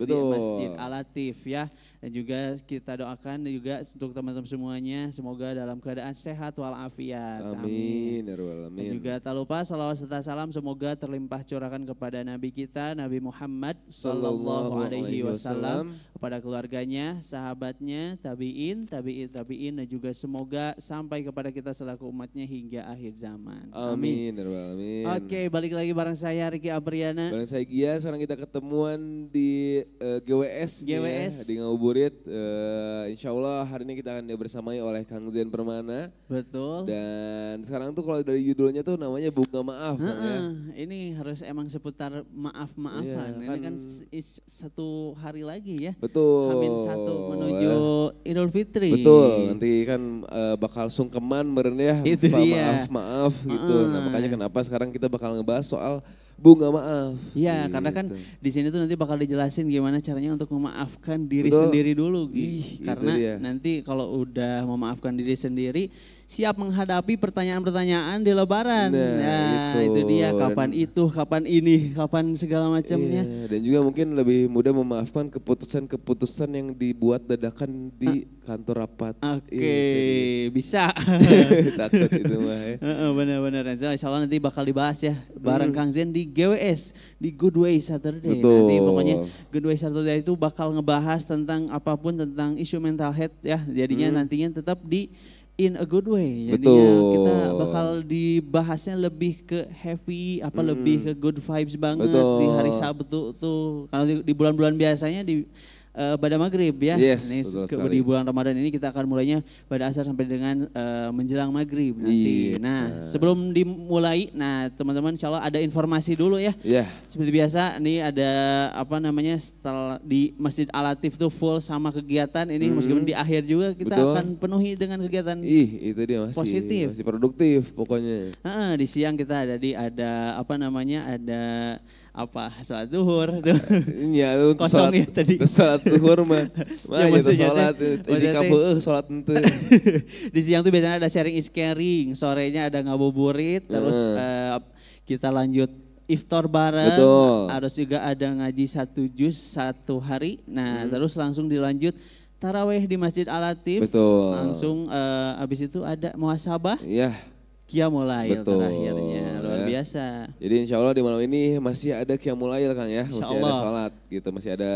di Masjid Betul. Al-Latif ya. Dan juga kita doakan juga untuk teman-teman semuanya semoga dalam keadaan sehat walafiat. Amin ya rabbal Dan alamin. juga tak lupa salawat serta salam semoga terlimpah curahkan kepada Nabi kita Nabi Muhammad Sallallahu Sallallahu Alaihi alaihi Wasallam, wasallam. kepada keluarganya, sahabatnya, tabiin, dan juga semoga sampai kepada kita selaku umatnya hingga akhir zaman. Amin. Amin ya rabbal alamin. Oke, balik lagi bareng saya Riki Apriana. Bareng saya Gia, sekarang kita ketemuan di GWS, nih GWS. ya, di Ngabuburit. Insya Allah hari ini kita akan dibersamai oleh Kang Zen Permana. Betul. Dan sekarang tuh kalau dari judulnya tuh namanya Bunga Maaf, Kang ya. Ini harus emang seputar maaf-maafan. Iya, Ini kan- kan satu hari lagi ya. Betul. H-1 menuju Idul Fitri. Betul, nanti kan bakal sungkeman meren ya. Itu dia. Maaf gitu. Nah makanya kenapa sekarang kita bakal ngebahas soal bunga maaf. Iya, Gitu. karena kan di sini tuh nanti bakal dijelasin gimana caranya untuk memaafkan diri Betul. sendiri dulu, Ih, itu karena dia. nanti kalau udah memaafkan diri sendiri, siap menghadapi pertanyaan-pertanyaan di Lebaran. Nah, itu itu. dia. Kapan Dan- itu, kapan ini, kapan segala macamnya. Iya, dan juga mungkin lebih mudah memaafkan keputusan-keputusan yang dibuat dadakan di kantor rapat. Oke, bisa. Takut itu mah ya. Benar-benar. Insya Allah nanti bakal dibahas ya bareng Kang Zen di GWS, di Good Way Saturday. Betul. Nanti pokoknya Good Way Saturday itu bakal ngebahas tentang apapun tentang isu mental health ya. Jadinya nantinya tetap di in a good way. Jadinya Betul. kita bakal dibahasnya lebih ke happy, lebih ke good vibes banget Betul. di hari Sabtu tuh. Kalau di bulan-bulan biasanya di pada maghrib ya. Yes, Ini betul sekali. di bulan Ramadan ini kita akan mulainya pada asar sampai dengan menjelang maghrib nanti. Iya. Nah sebelum dimulai, nah teman-teman insya Allah ada informasi dulu ya. Iya, Seperti biasa nih ada setelah di Masjid Al-Latif tuh full sama kegiatan ini meskipun di akhir juga kita Betul. akan penuhi dengan kegiatan. itu dia masih Positif. masih produktif pokoknya. Di siang kita ada sholat zuhur tuh. Iya, Kosong ya tadi. Sholat zuhur mah. Ya, maksudnya sholat teh, ini maksudnya teh. kabeuh sholat ente. Di siang tuh biasanya ada sharing is caring, sorenya ada ngabuburit, terus kita lanjut iftar bareng, Betul. harus juga ada ngaji 1 juz 1 hari, nah terus langsung dilanjut taraweh di Masjid Al-Latif, Betul. langsung abis itu ada muhasabah, Iya. qiyamul lail Betul, terakhirnya, luar ya. biasa. Jadi insya Allah di malam ini masih ada qiyamul lail Kang ya, Insya masih ada Allah. sholat gitu, masih ada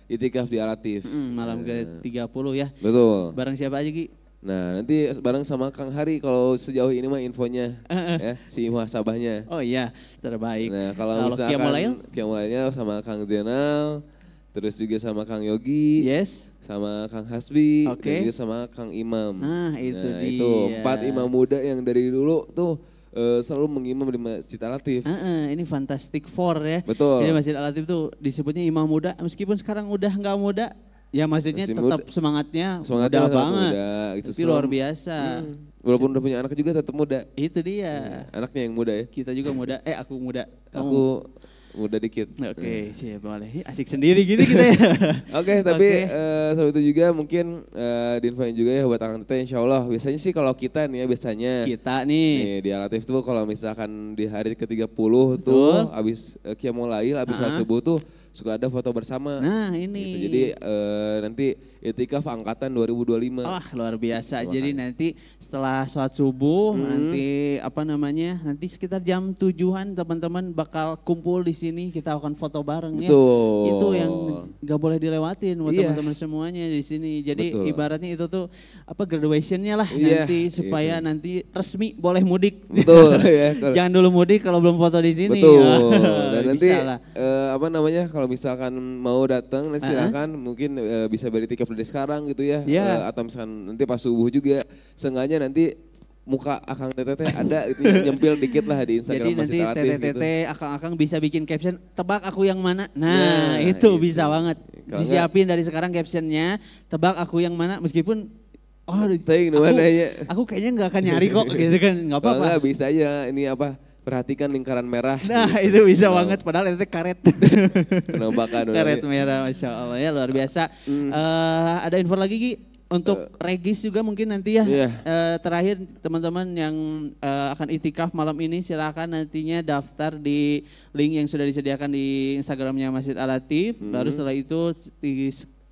itikaf di Al-Latif. Malam ke-30 ya, Betul. bareng siapa aja Gi? Nah nanti bareng sama Kang Hari kalau sejauh ini mah infonya ya, si muhasabahnya. Oh iya, terbaik. Nah kalau misalkan qiyamul lail? qiyamul lailnya sama Kang Zenal, terus juga sama Kang Yogi, Yes. sama Kang Hasbi, Oke. dan juga sama Kang Imam. Nah, itu dia. Itu 4 imam muda yang dari dulu tuh selalu mengimam di Masjid Al-Latif. Ini Fantastic Four ya. Betul. Jadi Masjid Al-Latif tuh disebutnya imam muda, meskipun sekarang udah nggak muda. Ya maksudnya Masih tetap muda. semangatnya Semangatnya muda sangat banget. muda, gitu. Tapi luar biasa. Walaupun udah punya anak juga tetap muda. Itu dia. Anaknya yang muda ya. Kita juga muda. Aku muda. Kamu- Aku muda dikit. Oke, siap boleh. Asik sendiri gini kita ya. Oke, tapi Oke. selain itu juga mungkin diinfoin juga ya buat Kang Tete insya Allah. Biasanya sih kalau kita nih ya biasanya Kita nih. nih di Al-Latif tuh kalau misalkan di hari ke-30 Betul. tuh habis qiyamul lail, habis sholat Ah. subuh tuh suka ada foto bersama. Nah Gitu. ini. Jadi nanti itikaf angkatan 2025. Wah luar biasa. Makanya. Jadi nanti setelah sholat subuh nanti nanti sekitar jam 7-an teman-teman bakal kumpul di sini, kita akan foto bareng ya. Betul. Itu yang gak boleh dilewatin buat Iya. teman-teman semuanya di sini. Jadi Betul. ibaratnya itu tuh graduationnya lah Iya, nanti supaya itu. nanti resmi boleh mudik. Betul ya. Jangan dulu mudik kalau belum foto di sini. Betul. Dan nanti Bisa lah. kalau misalkan mau datang nanti silakan mungkin bisa beritikaf dari sekarang gitu ya. Iya. Atau misalkan nanti pas subuh juga seenggaknya nanti muka Akang Tete ada gitu nyempil dikit lah di Instagram Jadi nanti Masjid Al-Latif gitu. tete akang-akang bisa bikin caption, tebak aku yang mana. Nah, Nah, itu itu. bisa banget. Kalau Disiapin dari sekarang captionnya, tebak aku yang mana meskipun Teuing nu mana ya. aku kayaknya nggak akan nyari kok gitu kan, nggak Kalau apa-apa. enggak bisa aja ini perhatikan lingkaran merah. Nah gitu. itu bisa banget, padahal itu karet. Penampakan. Karet merah, Masya Allah ya luar biasa. Ada info lagi Gi? untuk Regis juga mungkin nanti ya. Iya. Terakhir teman-teman yang akan itikaf malam ini silakan nantinya daftar di link yang sudah disediakan di Instagramnya Masjid Al-Latif. Baru setelah itu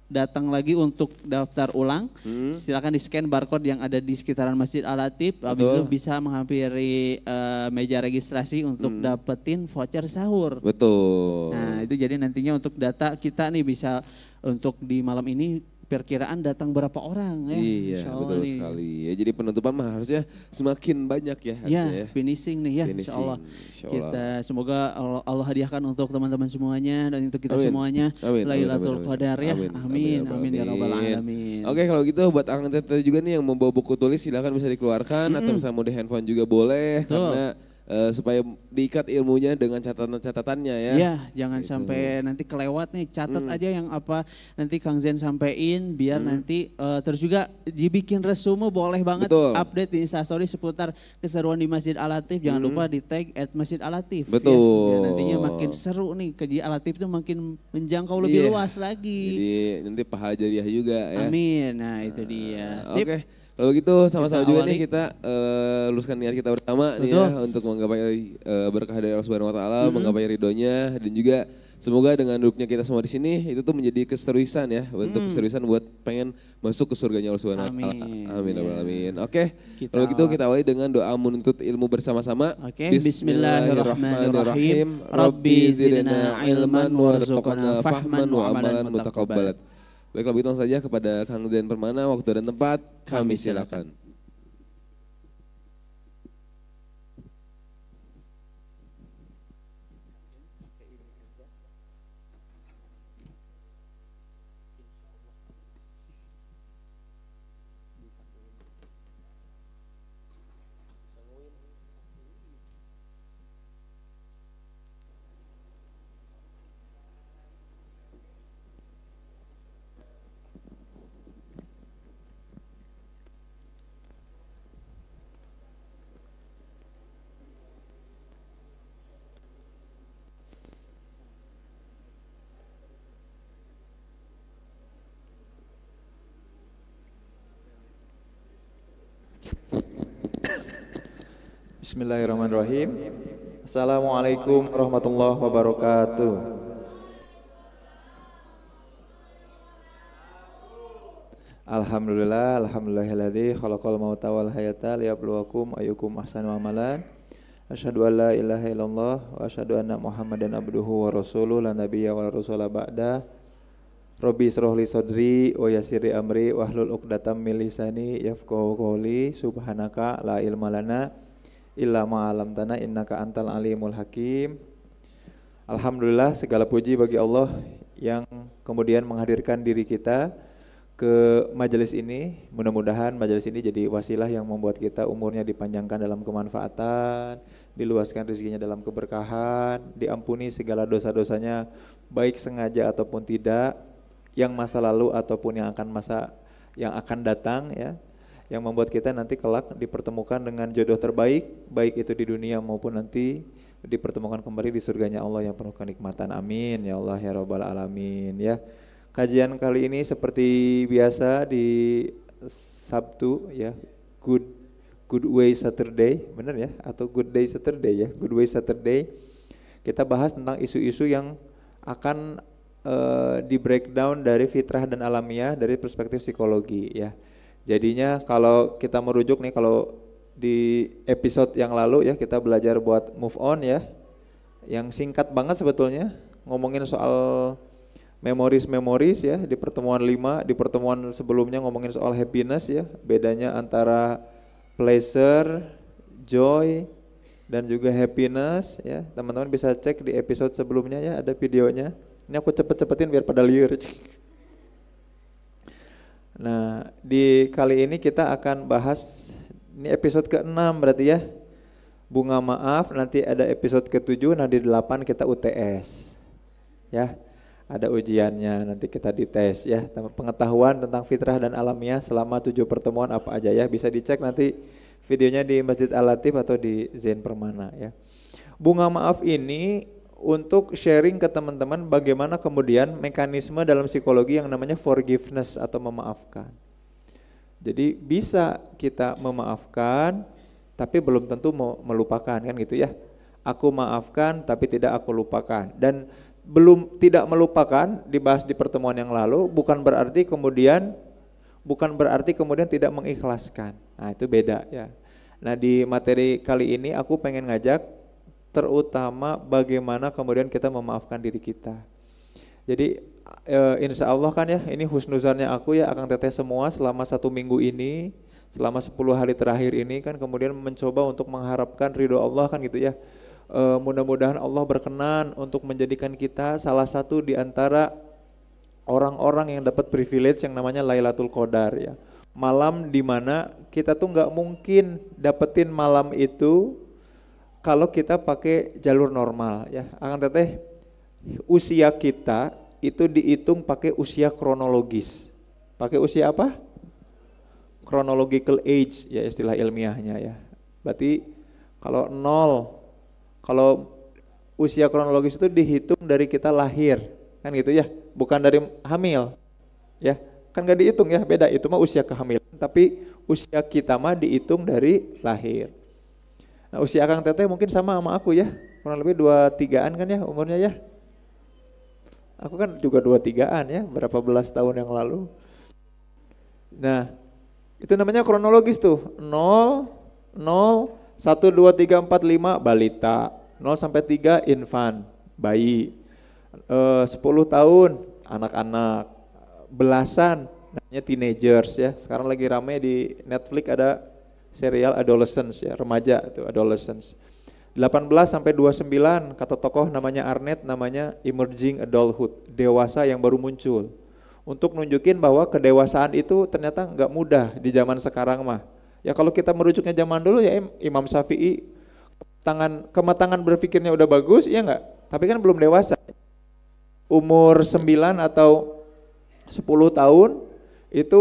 datang lagi untuk daftar ulang. Silakan di scan barcode yang ada di sekitaran Masjid Al-Latif. Habis itu bisa menghampiri meja registrasi untuk dapetin voucher sahur. Betul. Nah itu jadi nantinya untuk data kita nih bisa untuk di malam ini perkiraan datang berapa orang ya. Iya betul sekali. Ya, jadi penutupan mah harusnya semakin banyak ya. Ya finishing nih ya insya Allah. Kita semoga Allah hadiahkan untuk teman-teman semuanya dan untuk kita semuanya Lailatul Qadar ya. Amin ya rabbal alamin. Oke kalau gitu buat Akang Teteh juga nih yang membawa buku tulis silakan bisa dikeluarkan atau misalnya mau di handphone juga boleh. Karena supaya diikat ilmunya dengan catatan-catatannya ya. Iya, jangan sampai nanti kelewat nih, catat aja yang apa nanti Kang Zen sampein biar nanti terus juga dibikin resume boleh banget update di Instastory seputar keseruan di Masjid Al-Latif. Jangan lupa di tag @Masjid Al-Latif. Betul. Ya, biar nantinya makin seru nih di Al-Latif itu makin menjangkau lebih luas lagi. Jadi nanti pahala jariah juga ya. Amin. Nah, itu dia. Sip. Oke. Kalau gitu sama-sama juga nih kita luruskan niat kita bersama nih ya untuk menggapai berkah dari Allah Subhanahu wa taala, menggapai ridhonya dan juga semoga dengan duduknya kita semua di sini itu tuh menjadi keseriusan ya, bentuk keseriusan buat pengen masuk ke surganya Allah Subhanahu wa taala. Amin ya rabbal alamin. Oke. Kalau gitu kita awali dengan doa menuntut ilmu bersama-sama. Bismillahirrahmanirrahim. Rabbi zidna ilman warzuqna fahman wa amalan mutaqabbalan. Baiklah begitu langsung saja kepada Kang Zen Permana, waktu dan tempat kami silakan. Bismillahirrahmanirrahim. Assalamualaikum warahmatullahi wabarakatuh. Alhamdulillahilladzi khalaqal mauta wal hayata liyabluwakum ayyukum ahsanu amalan. Asyhadu an la ilaha illallah wa asyhadu anna Muhammadan abduhu wa rasuluh la nabiyya wa rasula ba'da. Rabbi israh li sadri wa yassir li amri wahlul 'uqdatam min lisani yafqahu qawli. Subhanaka la ilma lana illa ma 'allamtana innaka antal alimul hakim. Alhamdulillah segala puji bagi Allah yang kemudian menghadirkan diri kita ke majelis ini. Mudah-mudahan majelis ini jadi wasilah yang membuat kita umurnya dipanjangkan dalam kemanfaatan, diluaskan rezekinya dalam keberkahan, diampuni segala dosa-dosanya baik sengaja ataupun tidak, yang masa lalu ataupun yang akan datang ya. Yang membuat kita nanti kelak dipertemukan dengan jodoh terbaik, baik itu di dunia maupun nanti dipertemukan kembali di surganya Allah yang penuh kenikmatan. Amin ya Allah ya rabbal alamin ya. Kajian kali ini seperti biasa di Sabtu ya, Good Way Saturday, benar ya? Atau Good Day Saturday ya, Good Way Saturday. Kita bahas tentang isu-isu yang akan di breakdown dari fitrah dan alamiah dari perspektif psikologi ya. Jadinya kalau kita merujuk nih, kalau di episode yang lalu ya kita belajar buat move on ya, yang singkat banget sebetulnya, ngomongin soal memories ya di pertemuan 5, di pertemuan sebelumnya ngomongin soal happiness ya, bedanya antara pleasure, joy, dan juga happiness ya. Teman-teman bisa cek di episode sebelumnya ya, ada videonya. Ini aku cepet-cepetin biar pada liur. Nah, di kali ini kita akan bahas, ini episode ke-6 berarti ya, bunga maaf, nanti ada episode ke-7, nah di 8 kita UTS ya, ada ujiannya, nanti kita dites ya, pengetahuan tentang fitrah dan alamiah selama 7 pertemuan apa aja ya, bisa dicek nanti videonya di Masjid Al-Latif atau di Zen Permana ya. Bunga maaf ini untuk sharing ke teman-teman bagaimana kemudian mekanisme dalam psikologi yang namanya forgiveness atau memaafkan. Jadi bisa kita memaafkan tapi belum tentu mau melupakan kan gitu ya. Aku maafkan tapi tidak aku lupakan. Dan belum tidak melupakan dibahas di pertemuan yang lalu bukan berarti kemudian tidak mengikhlaskan. Nah, itu beda ya. Nah, di materi kali ini aku pengen ngajak terutama bagaimana kemudian kita memaafkan diri kita. Jadi insya Allah kan ya, ini husnuzannya aku ya Akang Teteh semua selama 1 minggu ini, selama 10 hari terakhir ini kan kemudian mencoba untuk mengharapkan ridho Allah kan gitu ya. Mudah-mudahan Allah berkenan untuk menjadikan kita salah satu di antara orang-orang yang dapat privilege yang namanya Lailatul Qadar ya. Malam di mana kita tuh nggak mungkin dapetin malam itu kalau kita pakai jalur normal ya. Akang Teteh, usia kita itu dihitung pakai usia kronologis. Pakai usia apa? Chronological age ya istilah ilmiahnya ya. Berarti kalau usia kronologis itu dihitung dari kita lahir kan gitu ya, bukan dari hamil ya, kan gak dihitung ya, beda itu mah usia kehamilan, tapi usia kita mah dihitung dari lahir. Nah, usia Akang Teteh mungkin sama aku ya, kurang lebih 23-an kan ya umurnya ya. Aku kan juga 23-an ya, berapa belas tahun yang lalu. Nah, itu namanya kronologis tuh. 0, 1, 2, 3, 4, 5 balita. 0 sampai 3 infant, bayi. 10 tahun anak-anak. Belasan namanya teenagers ya. Sekarang lagi rame di Netflix ada serial adolescence ya, remaja itu adolescence. 18 sampai 29 kata tokoh namanya Arnett, namanya emerging adulthood, dewasa yang baru muncul. Untuk nunjukin bahwa kedewasaan itu ternyata enggak mudah di zaman sekarang mah. Ya kalau kita merujuknya zaman dulu ya Imam Syafi'i kematangan berpikirnya udah bagus, ya enggak? Tapi kan belum dewasa. Umur 9 atau 10 tahun itu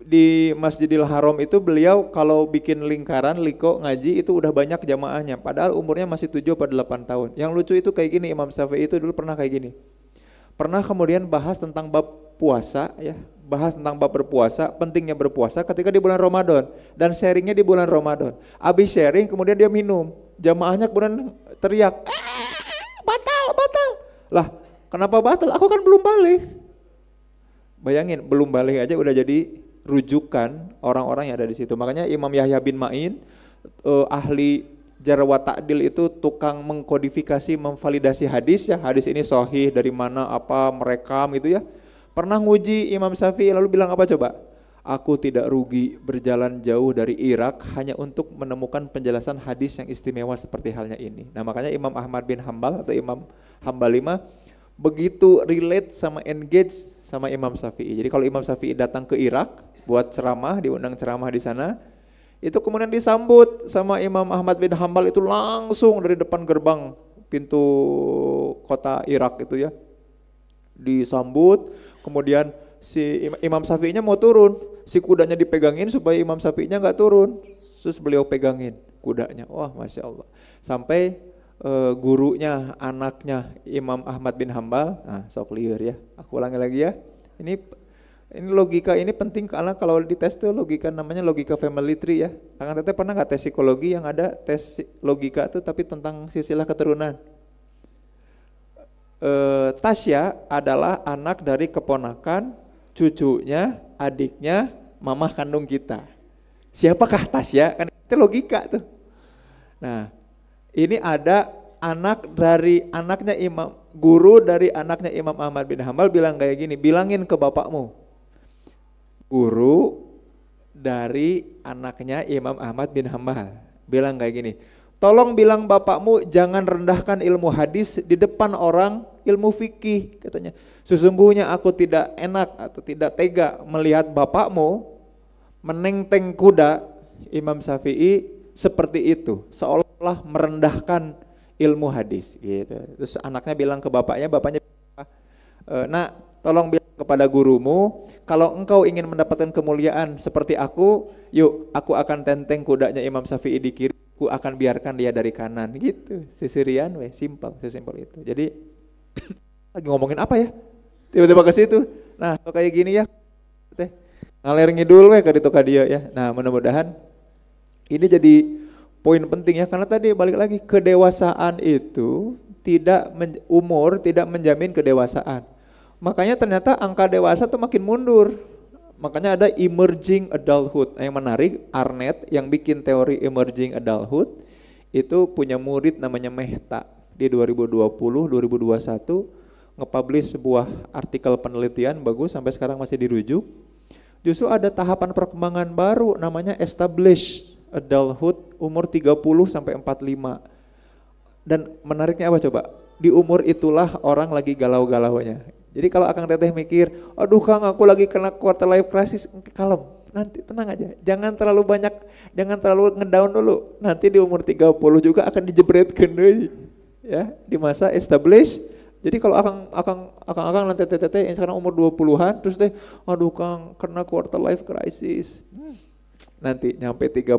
di Masjidil Haram itu beliau kalau bikin lingkaran liko ngaji itu udah banyak jamaahnya, padahal umurnya masih 7 atau 8 tahun. Yang lucu itu kayak gini, Imam Syafi'i itu dulu pernah kayak gini. Pernah kemudian bahas tentang bab puasa ya, bahas tentang bab berpuasa, pentingnya berpuasa ketika di bulan Ramadan dan sharingnya di bulan Ramadan. Habis sharing kemudian dia minum, jamaahnya kemudian teriak, batal. Lah, kenapa batal? Aku kan belum balik. Bayangin, belum balik aja udah jadi rujukan orang-orang yang ada di situ. Makanya Imam Yahya bin Ma'in, ahli jarh wa ta'dil itu tukang mengkodifikasi, memvalidasi hadis ya. Hadis ini sahih dari mana apa merekam gitu ya. Pernah nguji Imam Syafi'i lalu bilang apa coba? Aku tidak rugi berjalan jauh dari Irak hanya untuk menemukan penjelasan hadis yang istimewa seperti halnya ini. Nah makanya Imam Ahmad bin Hambal atau Imam Hambali mah begitu relate sama engage sama Imam Syafi'i. Jadi kalau Imam Syafi'i datang ke Irak buat ceramah, diundang ceramah di sana, itu kemudian disambut sama Imam Ahmad bin Hambal itu langsung dari depan gerbang pintu kota Irak itu ya. Disambut, kemudian si Imam Syafi'inya mau turun, si kudanya dipegangin supaya Imam Syafi'inya enggak turun. Terus beliau pegangin kudanya. Wah, Masya Allah. Sampai gurunya, anaknya Imam Ahmad bin Hambal, nah sok liur ya. Aku ulangi lagi ya. Ini logika ini penting karena kalau di tes tuh logika namanya logika family tree ya. Akang Teteh pernah nggak tes psikologi yang ada tes logika tuh tapi tentang silsilah keturunan? Tasya adalah anak dari keponakan, cucunya, adiknya, mamah kandung kita. Siapakah Tasya? Kan itu logika tuh. Nah, ini ada anak dari anaknya guru dari anaknya Imam Ahmad bin Hambal bilang kayak gini, bilangin ke bapakmu. Guru dari anaknya Imam Ahmad bin Hambal bilang kayak gini, tolong bilang bapakmu jangan rendahkan ilmu hadis di depan orang ilmu fikih katanya. Sesungguhnya aku tidak enak atau tidak tega melihat bapakmu menenteng kuda Imam Syafi'i seperti itu, seolah-olah merendahkan ilmu hadis gitu. Terus anaknya bilang ke bapaknya nak tolong bilang kepada gurumu, kalau engkau ingin mendapatkan kemuliaan seperti aku, yuk aku akan tenteng kudanya Imam Syafi'i di kiri, aku akan biarkan dia dari kanan gitu. Sesirian sesimpel itu. Jadi lagi ngomongin apa ya? Tiba-tiba ke situ. Nah, kayak gini ya. ngalir ngidul we ka ditu ka dieu ya. Nah, mudah-mudahan ini jadi poin penting ya, karena tadi balik lagi kedewasaan itu umur tidak menjamin kedewasaan. Makanya ternyata angka dewasa tuh makin mundur. Makanya ada emerging adulthood. Yang menarik, Arnett yang bikin teori emerging adulthood itu punya murid namanya Mehta. Di 2020-2021 nge-publish sebuah artikel penelitian bagus, sampai sekarang masih dirujuk. Justru ada tahapan perkembangan baru namanya established adulthood umur 30 sampai 45. Dan menariknya apa coba? Di umur itulah orang lagi galau-galaunya. Jadi kalau Akang Teteh mikir, aduh Kang aku lagi kena quarter life crisis, kalem, nanti tenang aja. Jangan terlalu banyak, jangan terlalu ngedown dulu. Nanti di umur 30 juga akan dijebretkeun deui. Ya, di masa established. Jadi kalau Akang nanti Teteh yang sekarang umur 20-an terus teh, aduh Kang kena quarter life crisis. Nanti nyampe 30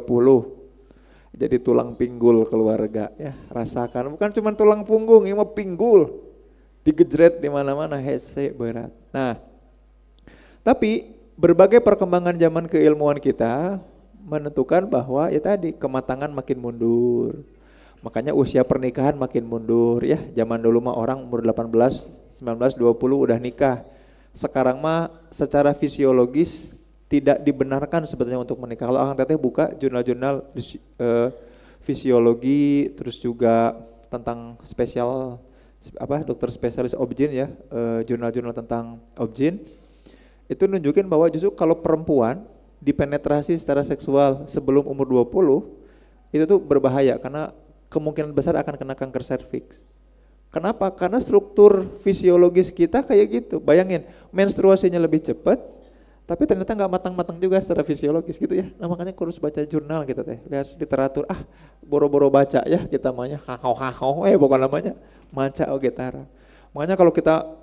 jadi tulang pinggul keluarga ya, rasakan bukan cuma tulang punggung, ini mah pinggul digejret di mana-mana, hese berat. Nah, tapi berbagai perkembangan zaman keilmuan kita menentukan bahwa ya tadi kematangan makin mundur. Makanya usia pernikahan makin mundur ya. Zaman dulu mah orang umur 18, 19, 20 udah nikah. Sekarang mah secara fisiologis tidak dibenarkan sebenarnya untuk menikah. Kalau Akang Teteh buka jurnal-jurnal fisiologi, terus juga tentang dokter spesialis obgyn ya, jurnal-jurnal tentang obgyn, itu nunjukin bahwa justru kalau perempuan dipenetrasi secara seksual sebelum umur 20, itu tuh berbahaya karena kemungkinan besar akan kena kanker serviks. Kenapa? Karena struktur fisiologis kita kayak gitu. Bayangin, menstruasinya lebih cepat, tapi ternyata nggak matang-matang juga secara fisiologis gitu ya. Nah makanya kurus baca jurnal kita teh, lihat literatur, boro-boro baca ya kita namanya hakau bukan namanya maca gitara. Makanya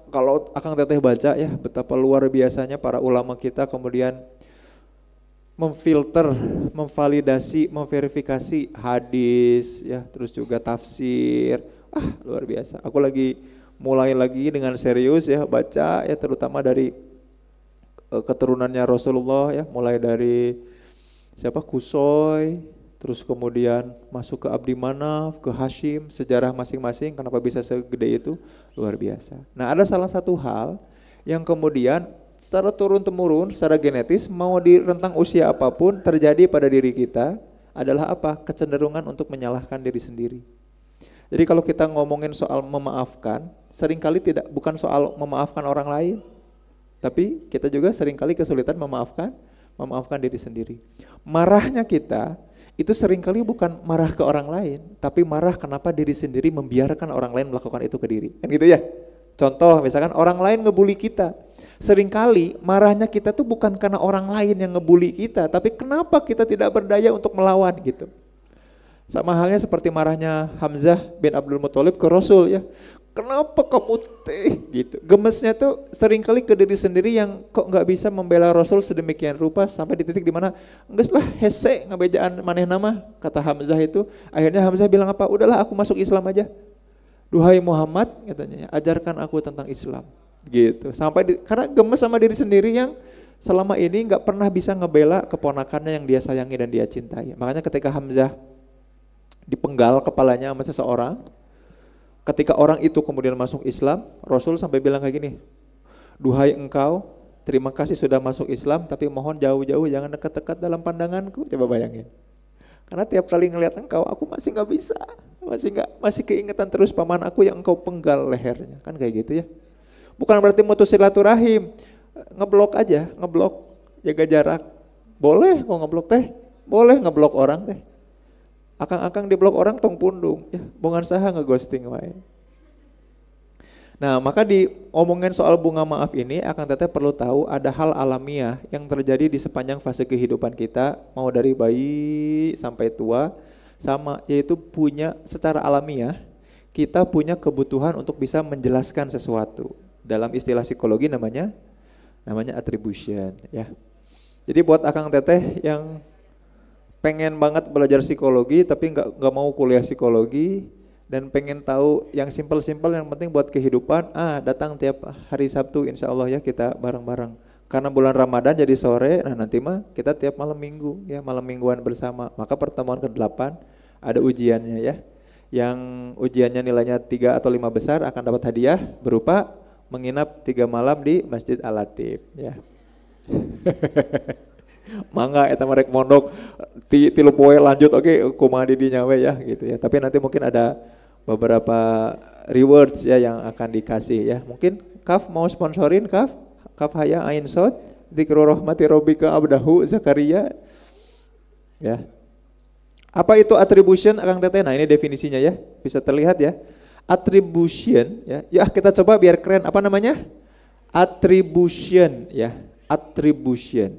kalau Akang Teteh baca ya betapa luar biasanya para ulama kita kemudian memfilter, memvalidasi, memverifikasi hadis ya, terus juga tafsir. Luar biasa. Aku mulai lagi dengan serius ya baca ya, terutama dari keturunannya Rasulullah ya, mulai dari Kusoy, terus kemudian masuk ke Abdi Manaf, ke Hashim, sejarah masing-masing kenapa bisa segede itu, luar biasa. Nah ada salah satu hal yang kemudian secara turun-temurun, secara genetis, mau di rentang usia apapun terjadi pada diri kita adalah apa? Kecenderungan untuk menyalahkan diri sendiri. Jadi kalau kita ngomongin soal memaafkan, seringkali bukan soal memaafkan orang lain, tapi kita juga seringkali kesulitan memaafkan diri sendiri. Marahnya kita itu seringkali bukan marah ke orang lain, tapi marah kenapa diri sendiri membiarkan orang lain melakukan itu ke diri. Kan gitu ya? Contoh misalkan orang lain ngebully kita. Seringkali marahnya kita tuh bukan karena orang lain yang ngebully kita, tapi kenapa kita tidak berdaya untuk melawan gitu. Sama halnya seperti marahnya Hamzah bin Abdul Muthalib ke Rasul ya. Kenapa kamu gitu. Gemesnya tuh seringkali ke diri sendiri yang kok nggak bisa membela Rasul sedemikian rupa sampai di titik dimana geus lah hese ngabejaan maneh nama kata Hamzah itu. Akhirnya Hamzah bilang apa? Udahlah aku masuk Islam aja. Duhai Muhammad katanya, ajarkan aku tentang Islam. Gitu. Karena gemes sama diri sendiri yang selama ini nggak pernah bisa ngebela keponakannya yang dia sayangi dan dia cintai. Makanya ketika Hamzah dipenggal kepalanya sama seseorang, ketika orang itu kemudian masuk Islam, Rasul sampai bilang kayak gini, duhai engkau, terima kasih sudah masuk Islam, tapi mohon jauh-jauh jangan dekat-dekat dalam pandanganku. Coba bayangin. Karena tiap kali ngelihat engkau, aku masih nggak bisa, masih keingetan terus paman aku yang engkau penggal lehernya, kan kayak gitu ya. Bukan berarti mutus silaturahim, ngeblok aja, jaga jarak. Boleh kok ngeblok teh, boleh ngeblok orang teh. Akang-akang di blok orang tong pundung, ya bongan saha ngeghosting wae. Nah maka di omongin soal bunga maaf ini, Akang Teteh perlu tahu ada hal alamiah yang terjadi di sepanjang fase kehidupan kita, mau dari bayi sampai tua, sama yaitu secara alamiah, kita punya kebutuhan untuk bisa menjelaskan sesuatu. Dalam istilah psikologi namanya attribution ya. Jadi buat Akang Teteh yang pengen banget belajar psikologi tapi nggak mau kuliah psikologi dan pengen tahu yang simpel-simpel yang penting buat kehidupan, datang tiap hari Sabtu insya Allah ya kita bareng-bareng Karena bulan Ramadan jadi sore, nah nanti mah kita tiap malam minggu ya, malam mingguan bersama. Maka pertemuan ke-8 ada ujiannya ya. Yang ujiannya nilainya 3 atau 5 besar akan dapat hadiah berupa menginap 3 malam di Masjid Al-Latif ya. Mangga eta marek mondok 3 poe lanjut kumaha di dinya we ya gitu ya. Tapi nanti mungkin ada beberapa rewards ya yang akan dikasih ya. Mungkin Kaf mau sponsorin Kaf haya ain sod dzikru rahmati rabbika abdahu Zakaria ya. Apa itu attribution Akang Teteh? Nah ini definisinya ya, bisa terlihat ya. Attribution ya, kita coba biar keren, apa namanya? Attribution ya, attribution.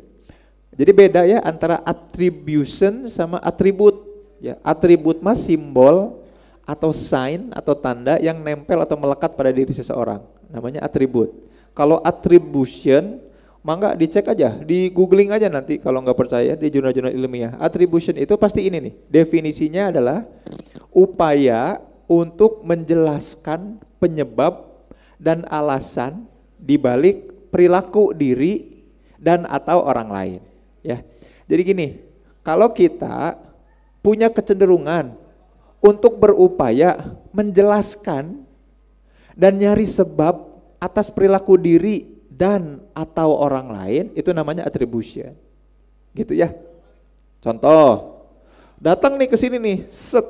Jadi beda ya antara attribution sama atribut ya. Atribut mah simbol atau sign atau tanda yang nempel atau melekat pada diri seseorang, namanya atribut. Kalau attribution, mangga dicek aja, di googling aja nanti kalau nggak percaya di jurnal-jurnal ilmiah. Attribution itu pasti ini nih, definisinya adalah upaya untuk menjelaskan penyebab dan alasan dibalik perilaku diri dan atau orang lain. Ya, jadi gini, kalau kita punya kecenderungan untuk berupaya menjelaskan dan nyari sebab atas perilaku diri dan atau orang lain, itu namanya attribution. Gitu ya. Contoh, datang nih ke sini nih, set,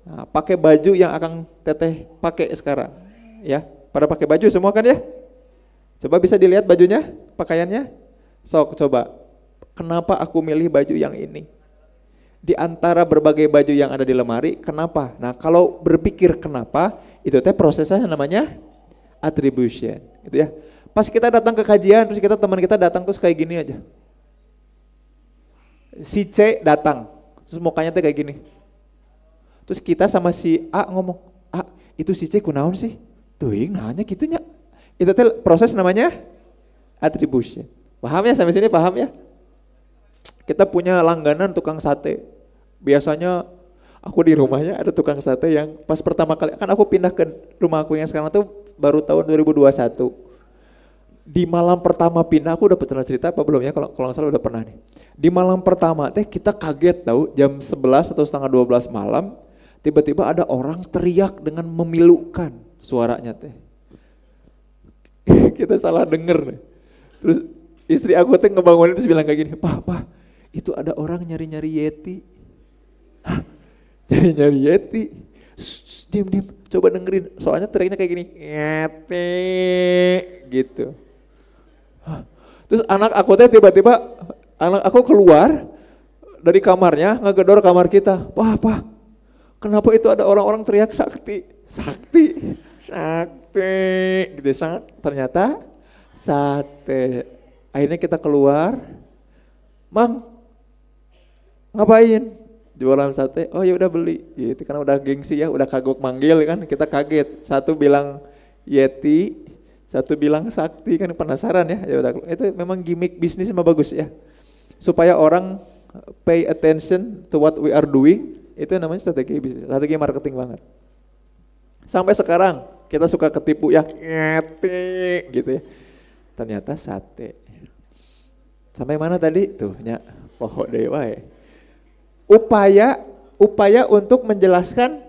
nah, pakai baju yang Akang Teteh pakai sekarang. Ya, pada pakai baju semua kan ya? Coba bisa dilihat bajunya, pakaiannya. Sok coba, kenapa aku milih baju yang ini? Di antara berbagai baju yang ada di lemari, kenapa? Nah, kalau berpikir kenapa, itu teh prosesnya namanya attribution, gitu ya. Pas kita datang ke kajian, terus teman kita datang terus kayak gini aja. Si C datang, terus mukanya tuh kayak gini. Terus kita sama si A ngomong, "A, itu si C kunaon sih?" Teuing nanya gitunya. Itu teh proses namanya attribution. Paham ya sampai sini, paham ya? Kita punya langganan tukang sate. Biasanya aku di rumahnya ada tukang sate yang pas pertama kali, kan aku pindah ke rumah aku yang sekarang tuh baru tahun 2021. Di malam pertama pindah, aku udah pernah cerita apa belum ya, kalau nggak salah udah pernah nih. Di malam pertama teh kita kaget tahu, jam 11 atau setengah 12 malam, tiba-tiba ada orang teriak dengan memilukan suaranya teh. Kita salah denger nih. Terus istri aku teh ngebangunin terus bilang kayak gini, "Pak, itu ada orang nyari-nyari Yeti." Hah? Nyari-nyari Yeti? Diam, coba dengerin. Soalnya teriaknya kayak gini, Yeti, gitu. Hah? Terus anak aku teh tiba-tiba, anak aku keluar dari kamarnya, ngegedor kamar kita. Pak, kenapa itu ada orang-orang teriak sakti, gitu. Ternyata sate. Akhirnya kita keluar, "Mang, ngapain?" "Jualan sate." "Oh ya udah beli." Gitu, karena udah gengsi ya, udah kagok manggil kan, kita kaget. Satu bilang Yeti, satu bilang sakti, kan penasaran ya. Ya udah, itu memang gimmick bisnis mah bagus ya. Supaya orang pay attention to what we are doing, itu namanya strategi bisnis, strategi marketing banget. Sampai sekarang kita suka ketipu ya, Yeti gitu ya. Ternyata sate. Sampai mana tadi? Tuh, nya pohon deh wae. Upaya untuk menjelaskan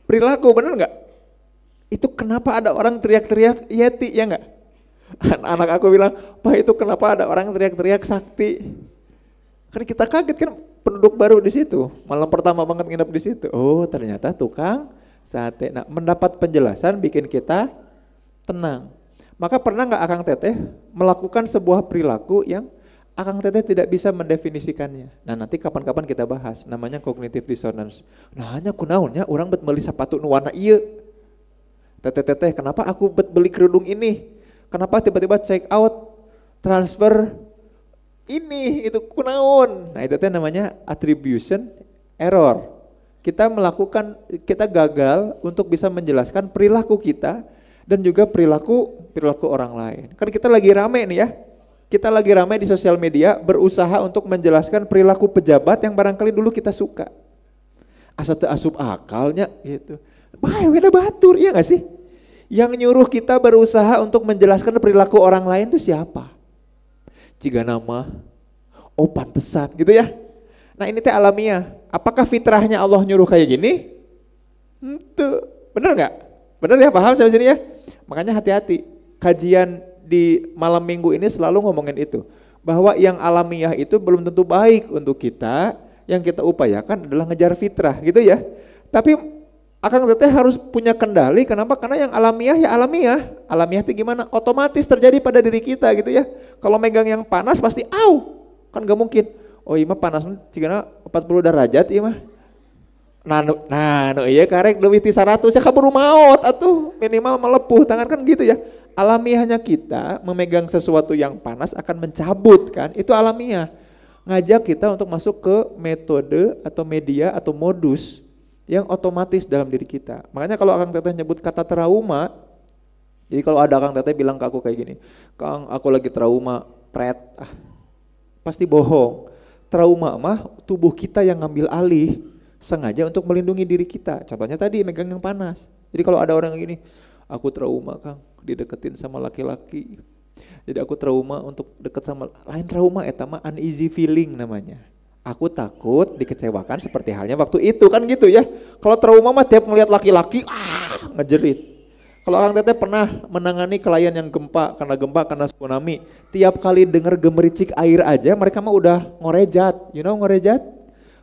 perilaku, benar nggak? Itu kenapa ada orang teriak-teriak Yeti, ya nggak? Anak aku bilang, "Pak, itu kenapa ada orang teriak-teriak sakti?" Kan kita kaget kan, penduduk baru di situ, malam pertama banget nginep di situ. Oh, ternyata tukang sate. Nah, mendapat penjelasan bikin kita tenang. Maka pernah nggak Akang Teteh melakukan sebuah perilaku yang Akang Teteh tidak bisa mendefinisikannya? Nah, nanti kapan-kapan kita bahas, namanya cognitive dissonance. Nah, hanya kunaonnya orang bet beli sepatu nu warna ieu. Teteh, kenapa aku bet beli kerudung ini? Kenapa tiba-tiba check out, transfer ini, itu kunaon? Nah, itu teh namanya attribution error. Kita gagal untuk bisa menjelaskan perilaku kita dan juga perilaku orang lain. Kan kita lagi rame nih ya. Kita lagi ramai di sosial media berusaha untuk menjelaskan perilaku pejabat yang barangkali dulu kita suka. Asa teu asup akalnya gitu. Bae beda batur, iya gak sih? Yang nyuruh kita berusaha untuk menjelaskan perilaku orang lain itu siapa? Ciga nama, oh pantesan gitu ya. Nah ini teh alamiah. Apakah fitrahnya Allah nyuruh kayak gini? Tuh, bener nggak? Bener ya, paham sampai sini ya? Makanya hati-hati. Kajian di malam minggu ini selalu ngomongin itu. Bahwa yang alamiah itu belum tentu baik untuk kita. Yang kita upayakan adalah ngejar fitrah gitu ya. Tapi Akang Teteh harus punya kendali. Kenapa? Karena yang alamiah ya alamiah. Alamiah itu gimana? Otomatis terjadi pada diri kita gitu ya. Kalau megang yang panas pasti au. Kan gak mungkin. Oh iya mah panas cigana 40 derajat iya mah. Nah, iya karek leuwih ti 100 ya kaburu maot atuh minimal melepuh tangan kan gitu ya. Alamiahnya kita memegang sesuatu yang panas akan mencabut kan. Itu alamiah. Ngajak kita untuk masuk ke metode atau media atau modus yang otomatis dalam diri kita. Makanya kalau Akang Teteh nyebut kata trauma, jadi kalau ada Akang Teteh bilang ke aku kayak gini, Kang aku lagi trauma, pasti bohong. Trauma mah tubuh kita yang ngambil alih sengaja untuk melindungi diri kita. Contohnya tadi megang yang panas. Jadi kalau ada orang yang gini, aku trauma Kang, dideketin sama laki-laki. Jadi aku trauma untuk deket sama, lain trauma eta mah uneasy feeling namanya. Aku takut dikecewakan seperti halnya waktu itu kan gitu ya. Kalau trauma mah tiap ngelihat laki-laki ngejerit. Kalau Akang Teteh pernah menangani klien yang gempa karena tsunami, tiap kali dengar gemericik air aja mereka mah udah ngorejat. You know ngorejat?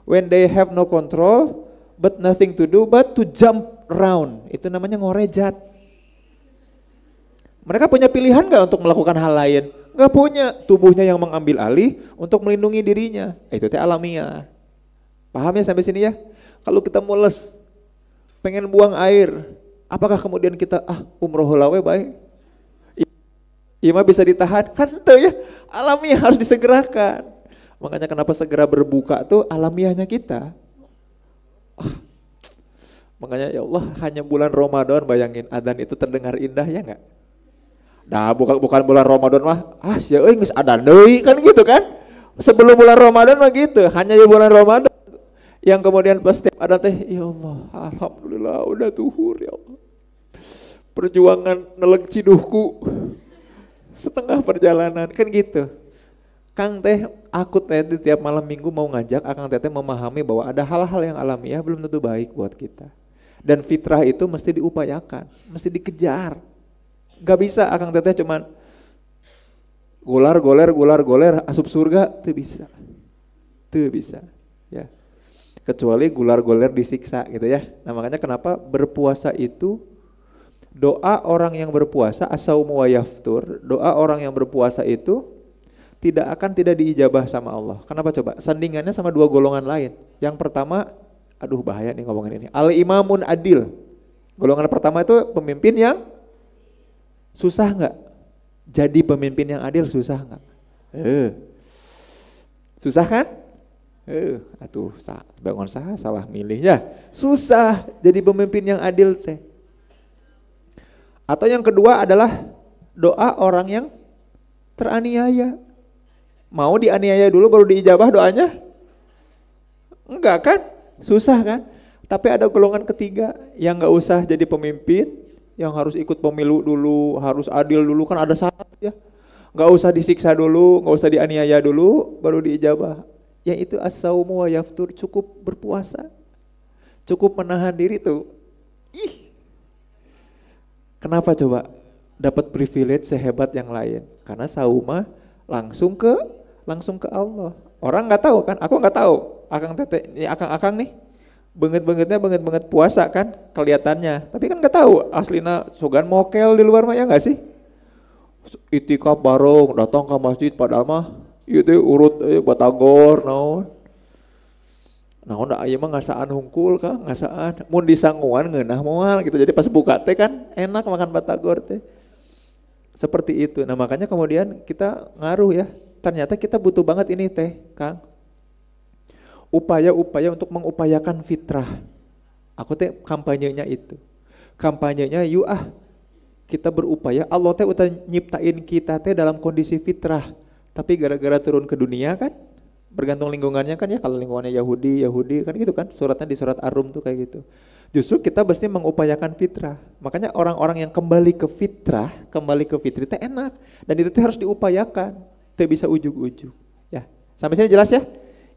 When they have no control but nothing to do but to jump around. Itu namanya ngorejat. Mereka punya pilihan gak untuk melakukan hal lain? Gak punya, tubuhnya yang mengambil alih untuk melindungi dirinya. Itu teh alamiah. Paham ya sampai sini ya? Kalau kita mules, pengen buang air, apakah kemudian kita umroh heula we bae? Ieu mah bisa ditahan? Kan teu ya. Alamiah harus disegerakan. Makanya kenapa segera berbuka tuh alamiahnya kita. Makanya ya Allah, hanya bulan Ramadan bayangin adzan itu terdengar indah ya enggak? Nah bukan bulan Ramadan mah, ya geus adzan deui kan gitu kan. Sebelum bulan Ramadan mah gitu, hanya di bulan Ramadan. Yang kemudian pas setiap ada teh, ya Allah, alhamdulillah udah tuhur ya Allah. Perjuangan neleng ciduhku setengah perjalanan kan gitu. Kang teh, aku teh di tiap malam minggu mau ngajak Akang Teteh memahami bahwa ada hal-hal yang alamiah belum tentu baik buat kita. Dan fitrah itu mesti diupayakan, mesti dikejar. Gak bisa Akang Teteh cuman gular-goler asup surga, tuh bisa ya. Kecuali gular-goler disiksa gitu ya. Nah makanya kenapa berpuasa itu doa orang yang berpuasa as-saumu wa yaftur, doa orang yang berpuasa itu tidak diijabah sama Allah. Kenapa coba? Sandingannya sama dua golongan lain. Yang pertama, aduh bahaya nih ngomongin ini. Al-imamun adil. Golongan pertama itu pemimpin yang susah enggak? Jadi pemimpin yang adil susah enggak? Susah kan? Atuh bangun salah milihnya. Susah jadi pemimpin yang adil teh. Atau yang kedua adalah doa orang yang teraniaya. Mau dianiaya dulu baru diijabah doanya? Enggak kan? Susah kan? Tapi ada golongan ketiga yang enggak usah jadi pemimpin, yang harus ikut pemilu dulu, harus adil dulu, kan ada syarat ya. Enggak usah disiksa dulu, enggak usah dianiaya dulu, baru diijabah. Yang itu as-saumu wa yaftur, cukup berpuasa. Cukup menahan diri tuh. Kenapa coba? Dapat privilege sehebat yang lain. Karena saumah langsung ke Allah. Orang nggak tahu kan? Aku nggak tahu. Akang Teteh, ini akang nih, banget puasa kan kelihatannya. Tapi kan nggak tahu aslina sogan mokel di luar mah ya nggak sih? Itikaf bareng, datang ke masjid padahal mah itu urut batagor naon da aya mah ngasaan hungkul Kang, ngasaan mun disanguan ngeunah moal gitu. Jadi pas buka teh kan enak makan batagor teh. Seperti itu. Nah, makanya kemudian kita ngaruh ya. Ternyata kita butuh banget ini teh, Kang. Upaya-upaya untuk mengupayakan fitrah. Aku teh kampanyenya itu. Kampanyenya kita berupaya, Allah teh udah nyiptain kita teh dalam kondisi fitrah. Tapi gara-gara turun ke dunia kan, bergantung lingkungannya kan ya, kalau lingkungannya Yahudi kan gitu kan, suratnya di surat Ar-Rum tuh kayak gitu. Justru kita mesti mengupayakan fitrah. Makanya orang-orang yang kembali ke fitrah teh enak. Dan itu teh harus diupayakan. teu bisa ujug-ujug. Ya, sampai sini jelas ya?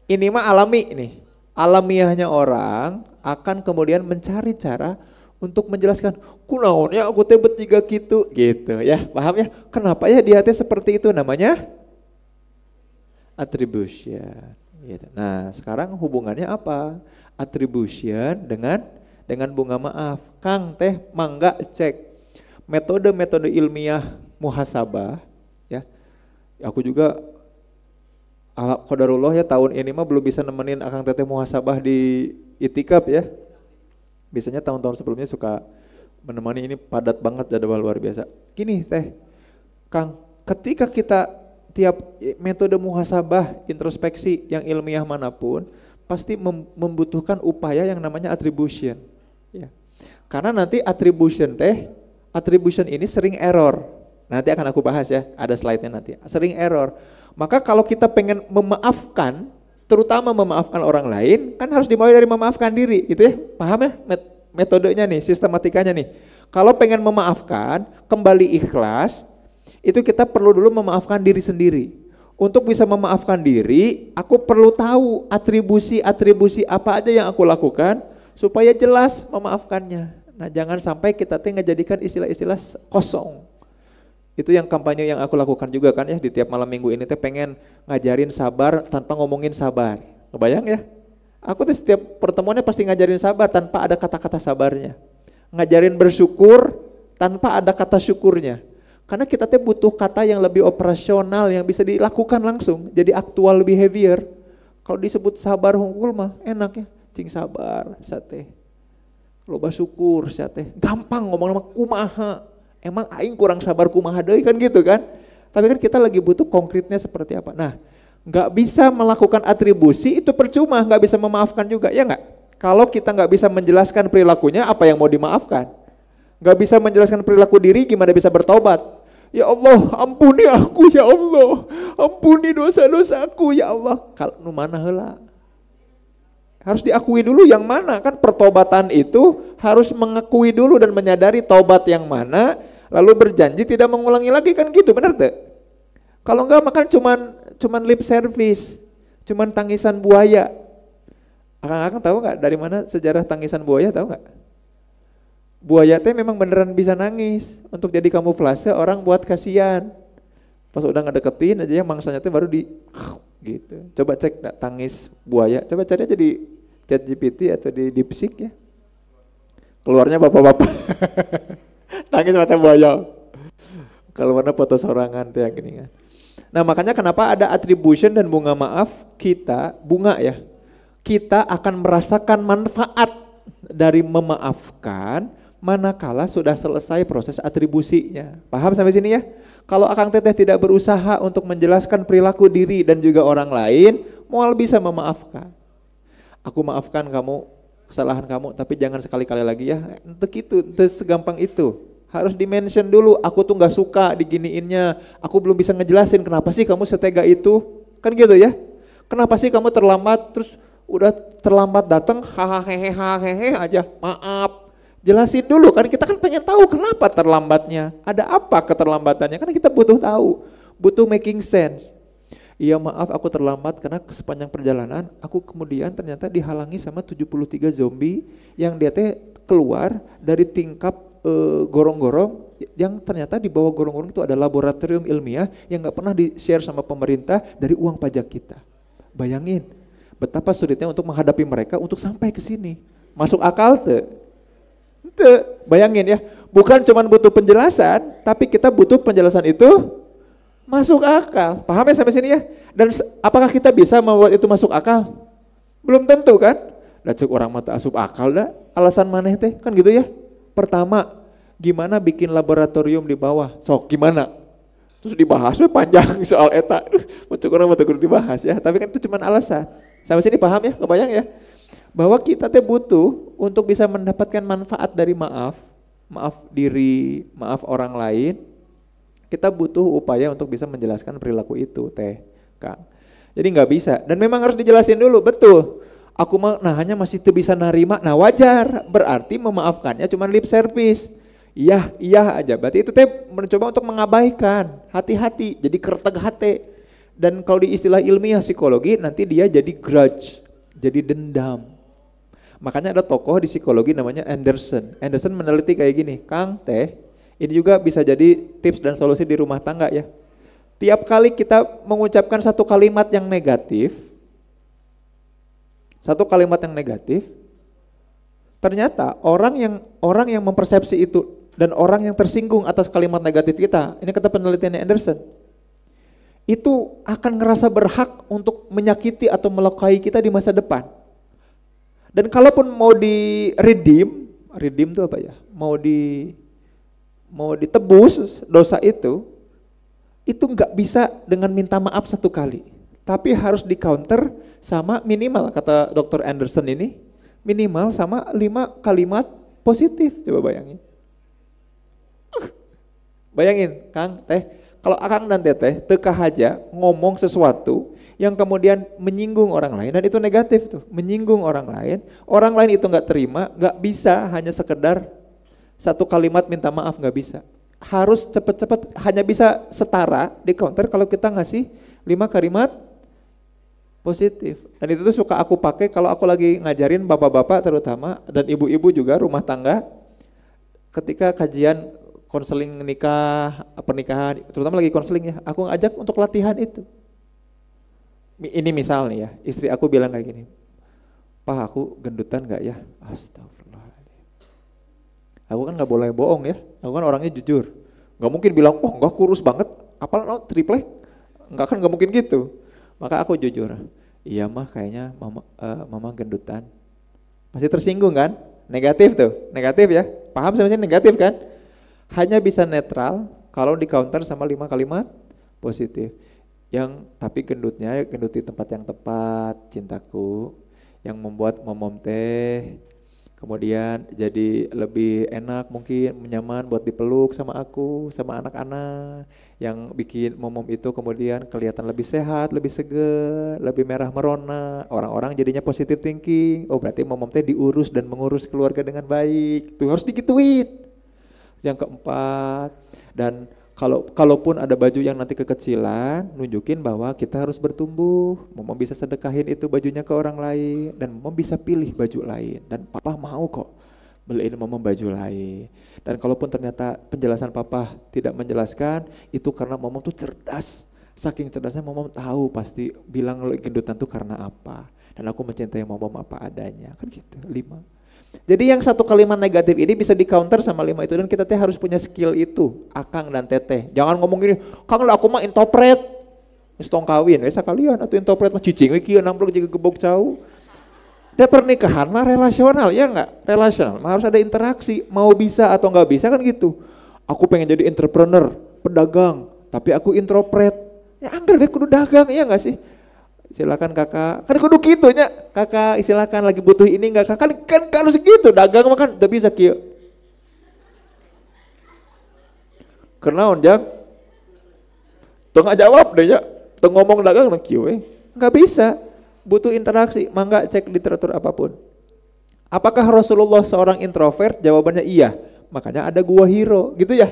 Ini mah alami nih. Alamiahnya orang akan kemudian mencari cara untuk menjelaskan kunaon ya aku teh bertiga gitu ya. Paham ya? Kenapa ya dia teh seperti itu, namanya attribution gitu. Nah, sekarang hubungannya apa? Attribution dengan bunga maaf. Kang teh mangga cek metode-metode ilmiah muhasabah ya. Aku juga ala qadarullah ya tahun ini mah belum bisa nemenin Akang Teteh muhasabah di itikaf ya. Biasanya tahun-tahun sebelumnya suka menemani, ini padat banget jadwal luar biasa. Gini teh, Kang, ketika kita tiap metode muhasabah introspeksi yang ilmiah manapun pasti membutuhkan upaya yang namanya attribution ya. Karena nanti attribution ini sering error. Nanti akan aku bahas ya, ada slide-nya nanti. Sering error. Maka kalau kita pengen memaafkan, terutama memaafkan orang lain, kan harus dimulai dari memaafkan diri, gitu ya. Paham ya metodenya nih, sistematikanya nih. Kalau pengen memaafkan, kembali ikhlas, itu kita perlu dulu memaafkan diri sendiri. Untuk bisa memaafkan diri, aku perlu tahu atribusi apa aja yang aku lakukan, supaya jelas memaafkannya. Nah, jangan sampai kita ngejadikan istilah-istilah kosong. Itu yang kampanye yang aku lakukan juga kan ya, di tiap malam minggu ini pengen ngajarin sabar tanpa ngomongin sabar. Kebayang ya? Aku setiap pertemuannya pasti ngajarin sabar tanpa ada kata-kata sabarnya. Ngajarin bersyukur tanpa ada kata syukurnya. Karena kita butuh kata yang lebih operasional yang bisa dilakukan langsung, jadi actual behavior. Kalau disebut sabar hungkul mah enak ya, cing sabar sate. Loba syukur sate. Gampang ngomong sama kumaha. Emang aing kurang sabar kumaha deui kan gitu kan. Tapi kan kita lagi butuh konkretnya seperti apa. Nah, nggak bisa melakukan atribusi itu percuma, nggak bisa memaafkan juga, ya nggak? Kalau kita nggak bisa menjelaskan perilakunya, apa yang mau dimaafkan? Nggak bisa menjelaskan perilaku diri, gimana bisa bertobat? Ya Allah, ampuni aku ya Allah, ampuni dosa-dosaku ya Allah. Kalau nu mana heula? Harus diakui dulu yang mana, kan pertobatan itu harus mengakui dulu dan menyadari tobat yang mana, lalu berjanji tidak mengulangi lagi, kan gitu, benar tuh? Kalau enggak makan cuman lip service, cuman tangisan buaya. Akang tahu nggak dari mana sejarah tangisan buaya, tahu nggak? Buaya teh memang beneran bisa nangis untuk jadi kamuflase orang buat kasihan. Pas udah ngedeketin aja ya mangsanya teh baru di gitu. Coba cek tangis buaya, coba cari aja di ChatGPT atau di DeepSeek ya. Keluarnya bapak-bapak tangis mata buaya. Kalau mana foto sorangan tuh yang gini kan. Nah, makanya kenapa ada attribution dan bunga maaf, kita bunga ya. Kita akan merasakan manfaat dari memaafkan manakala sudah selesai proses atribusinya. Paham sampai sini ya? Kalau Akang Teteh tidak berusaha untuk menjelaskan perilaku diri dan juga orang lain, moal bisa memaafkan. Aku maafkan kamu, kesalahan kamu, tapi jangan sekali-kali lagi ya. Itu segampang itu. Harus di-mention dulu, aku tuh gak suka diginiinnya, aku belum bisa ngejelasin kenapa sih kamu setega itu. Kan gitu ya. Kenapa sih kamu terlambat, terus udah terlambat datang, hahaha aja, maaf. Jelasin dulu, kan kita kan pengen tahu kenapa terlambatnya, ada apa keterlambatannya, karena kita butuh tahu, butuh making sense. Iya maaf aku terlambat karena sepanjang perjalanan aku kemudian ternyata dihalangi sama 73 zombie yang dia teh keluar dari tingkap gorong-gorong yang ternyata di bawah gorong-gorong itu ada laboratorium ilmiah yang gak pernah di-share sama pemerintah dari uang pajak kita. Bayangin betapa sulitnya untuk menghadapi mereka untuk sampai ke sini. Masuk akal tuh? Bayangin ya, bukan cuma butuh penjelasan, tapi kita butuh penjelasan itu masuk akal. Paham ya sampai sini ya? Dan apakah kita bisa membuat itu masuk akal? Belum tentu kan? Dah cek orang mata asup akal dah. Alasan maneh teh kan gitu ya. Pertama, gimana bikin laboratorium di bawah? Sok gimana? Terus dibahas panjang soal eta. Cek orang mata kudu dibahas ya. Tapi kan itu cuma alasan. Sampai sini paham ya? Kebayang ya? Bahwa kita teh butuh untuk bisa mendapatkan manfaat dari maaf diri, maaf orang lain. Kita butuh upaya untuk bisa menjelaskan perilaku itu teh, Kang. Jadi nggak bisa, dan memang harus dijelasin dulu, betul. Aku mah hanya masih bisa narima, nah wajar, berarti memaafkannya cuma lip service. Iya aja, berarti itu teh mencoba untuk mengabaikan, hati-hati, jadi kereteg hati. Dan kalau di istilah ilmiah psikologi nanti dia jadi grudge, jadi dendam. Makanya ada tokoh di psikologi namanya Anderson. Anderson meneliti kayak gini, Kang Teh, ini juga bisa jadi tips dan solusi di rumah tangga ya. Tiap kali kita mengucapkan satu kalimat yang negatif, ternyata orang yang mempersepsi itu dan orang yang tersinggung atas kalimat negatif kita, ini kata penelitiannya Anderson, itu akan ngerasa berhak untuk menyakiti atau melukai kita di masa depan. Dan kalaupun mau di redeem itu apa ya? Mau ditebus dosa itu nggak bisa dengan minta maaf satu kali, tapi harus di counter sama minimal, kata Dr. Anderson ini, minimal sama 5 kalimat positif. Coba bayangin. Bayangin, Kang Teh, kalau Akang dan Teteh teka aja ngomong sesuatu yang kemudian menyinggung orang lain, dan itu negatif tuh, menyinggung orang lain itu nggak terima, nggak bisa hanya sekedar satu kalimat minta maaf, nggak bisa. Harus cepet-cepet, hanya bisa setara di counter kalau kita ngasih 5 kalimat positif. Dan itu tuh suka aku pakai kalau aku lagi ngajarin bapak-bapak terutama dan ibu-ibu juga rumah tangga ketika kajian konseling nikah, pernikahan, terutama lagi konseling ya, aku ngajak untuk latihan itu. Ini misal nih ya, istri aku bilang kayak gini, Pak aku gendutan gak ya? Astagfirullahaladzim. Aku kan gak boleh bohong ya, aku kan orangnya jujur. Gak mungkin bilang, oh enggak kurus banget, apalagi triplek, enggak mungkin gitu. Maka aku jujur, iya mah kayaknya mama gendutan. Masih tersinggung kan? Negatif ya, paham sama sih negatif kan? Hanya bisa netral kalau di counter sama 5 kalimat positif. Yang tapi gendutnya gendut di tempat yang tepat, cintaku, yang membuat momom teh kemudian jadi lebih enak, mungkin nyaman buat dipeluk sama aku, sama anak-anak, yang bikin momom itu kemudian kelihatan lebih sehat, lebih seger, lebih merah merona, orang-orang jadinya positive thinking. Oh berarti momom teh diurus dan mengurus keluarga dengan baik, itu harus digituin. Yang keempat, dan kalaupun ada baju yang nanti kekecilan, nunjukin bahwa kita harus bertumbuh. Mama bisa sedekahin itu bajunya ke orang lain, dan mama bisa pilih baju lain, dan papa mau kok beliin mama baju lain. Dan kalaupun ternyata penjelasan papa tidak menjelaskan, itu karena mama tuh cerdas. Saking cerdasnya mama tahu pasti bilang gendutan tuh karena apa. Dan aku mencintai mama apa adanya, kan gitu. 5. Jadi yang satu kalimat negatif ini bisa di counter sama 5 itu, dan kita teh harus punya skill itu, Akang dan Teteh. Jangan ngomong gini, Kang lah aku mah intopret, wis tong kawin, wis sakalian atuh intopret mah cicing we kieu 60 jiga gebog cau. Dan pernikahan mah relasional ya enggak? Relasional, mah harus ada interaksi, mau bisa atau enggak bisa kan gitu. Aku pengen jadi entrepreneur, pedagang, tapi aku introvert. Ya anggar we kudu dagang, iya enggak sih? Silakan kakak, kan kudu gitu nya, kakak silakan lagi butuh ini enggak, kakak kan harus segitu, dagang makan udah bisa kieu. Kenaon jak? Tong jawab deh ya, tong ngomong dagang nang kieu we. Enggak bisa, butuh interaksi, mangga cek literatur apapun. Apakah Rasulullah seorang introvert? Jawabannya iya, makanya ada gua Hiro gitu ya.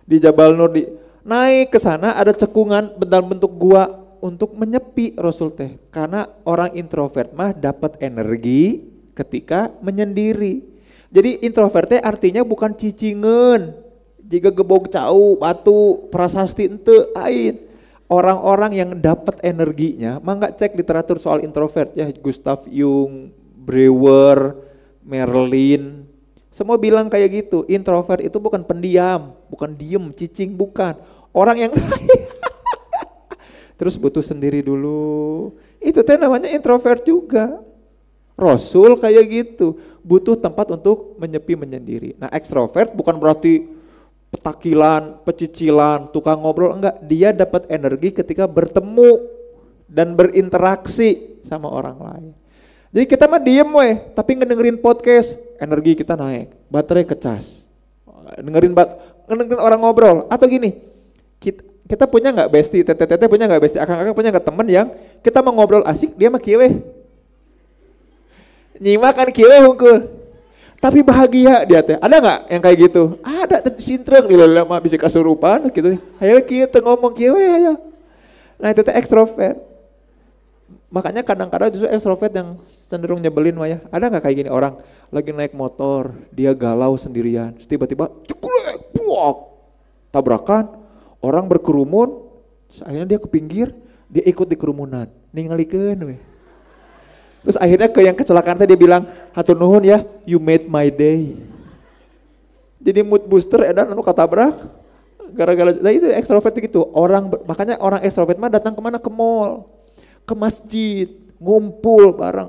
Di Jabal Nur naik ke sana ada cekungan bentuk gua untuk menyepi Rasul teh, karena orang introvert mah dapat energi ketika menyendiri. Jadi introvert teh artinya bukan cicingan, jika gebog cau, batu, prasasti ente, ain. Orang-orang yang dapat energinya, mangga cek literatur soal introvert ya, Gustav Jung, Brewer, Merlin, semua bilang kayak gitu. Introvert itu bukan pendiam, bukan diem, cicing, bukan. Orang yang terus butuh sendiri dulu, itu teh namanya introvert juga. Rasul kayak gitu, butuh tempat untuk menyepi menyendiri. Nah ekstrovert bukan berarti petakilan, pecicilan, tukang ngobrol, enggak. Dia dapat energi ketika bertemu dan berinteraksi sama orang lain. Jadi kita mah diem weh, tapi ngedengerin podcast, energi kita naik, baterai kecas. Dengerin orang ngobrol, atau gini, kita punya nggak bestie, teteh punya nggak bestie, akang-akang punya nggak temen yang kita mau ngobrol asik, dia mah kieu nyimak kan kieu hungkul, tapi bahagia dia teh. Ada nggak yang kayak gitu? Ada, sintrek lila mah bisa kasurupan gitu. Ayo kieu teh ngomong kieu ayo. Nah itu teh ekstrovert. Makanya kadang-kadang justru ekstrovert yang cenderung nyebelin mah ya. Ada nggak kayak gini orang lagi naik motor, dia galau sendirian, tiba-tiba ceklek, buak, tabrakan, orang berkerumun, akhirnya dia ke pinggir, dia ikut di kerumunan, ningalikeun we. Terus akhirnya ke yang kecelakaan tadi dia bilang, hatur nuhun ya, you made my day. Jadi mood booster edan anu katabrak. Gara-gara nah itu ekstrovert gitu. Makanya orang ekstrovert mah datang kemana? Ke mall, ke masjid, ngumpul bareng.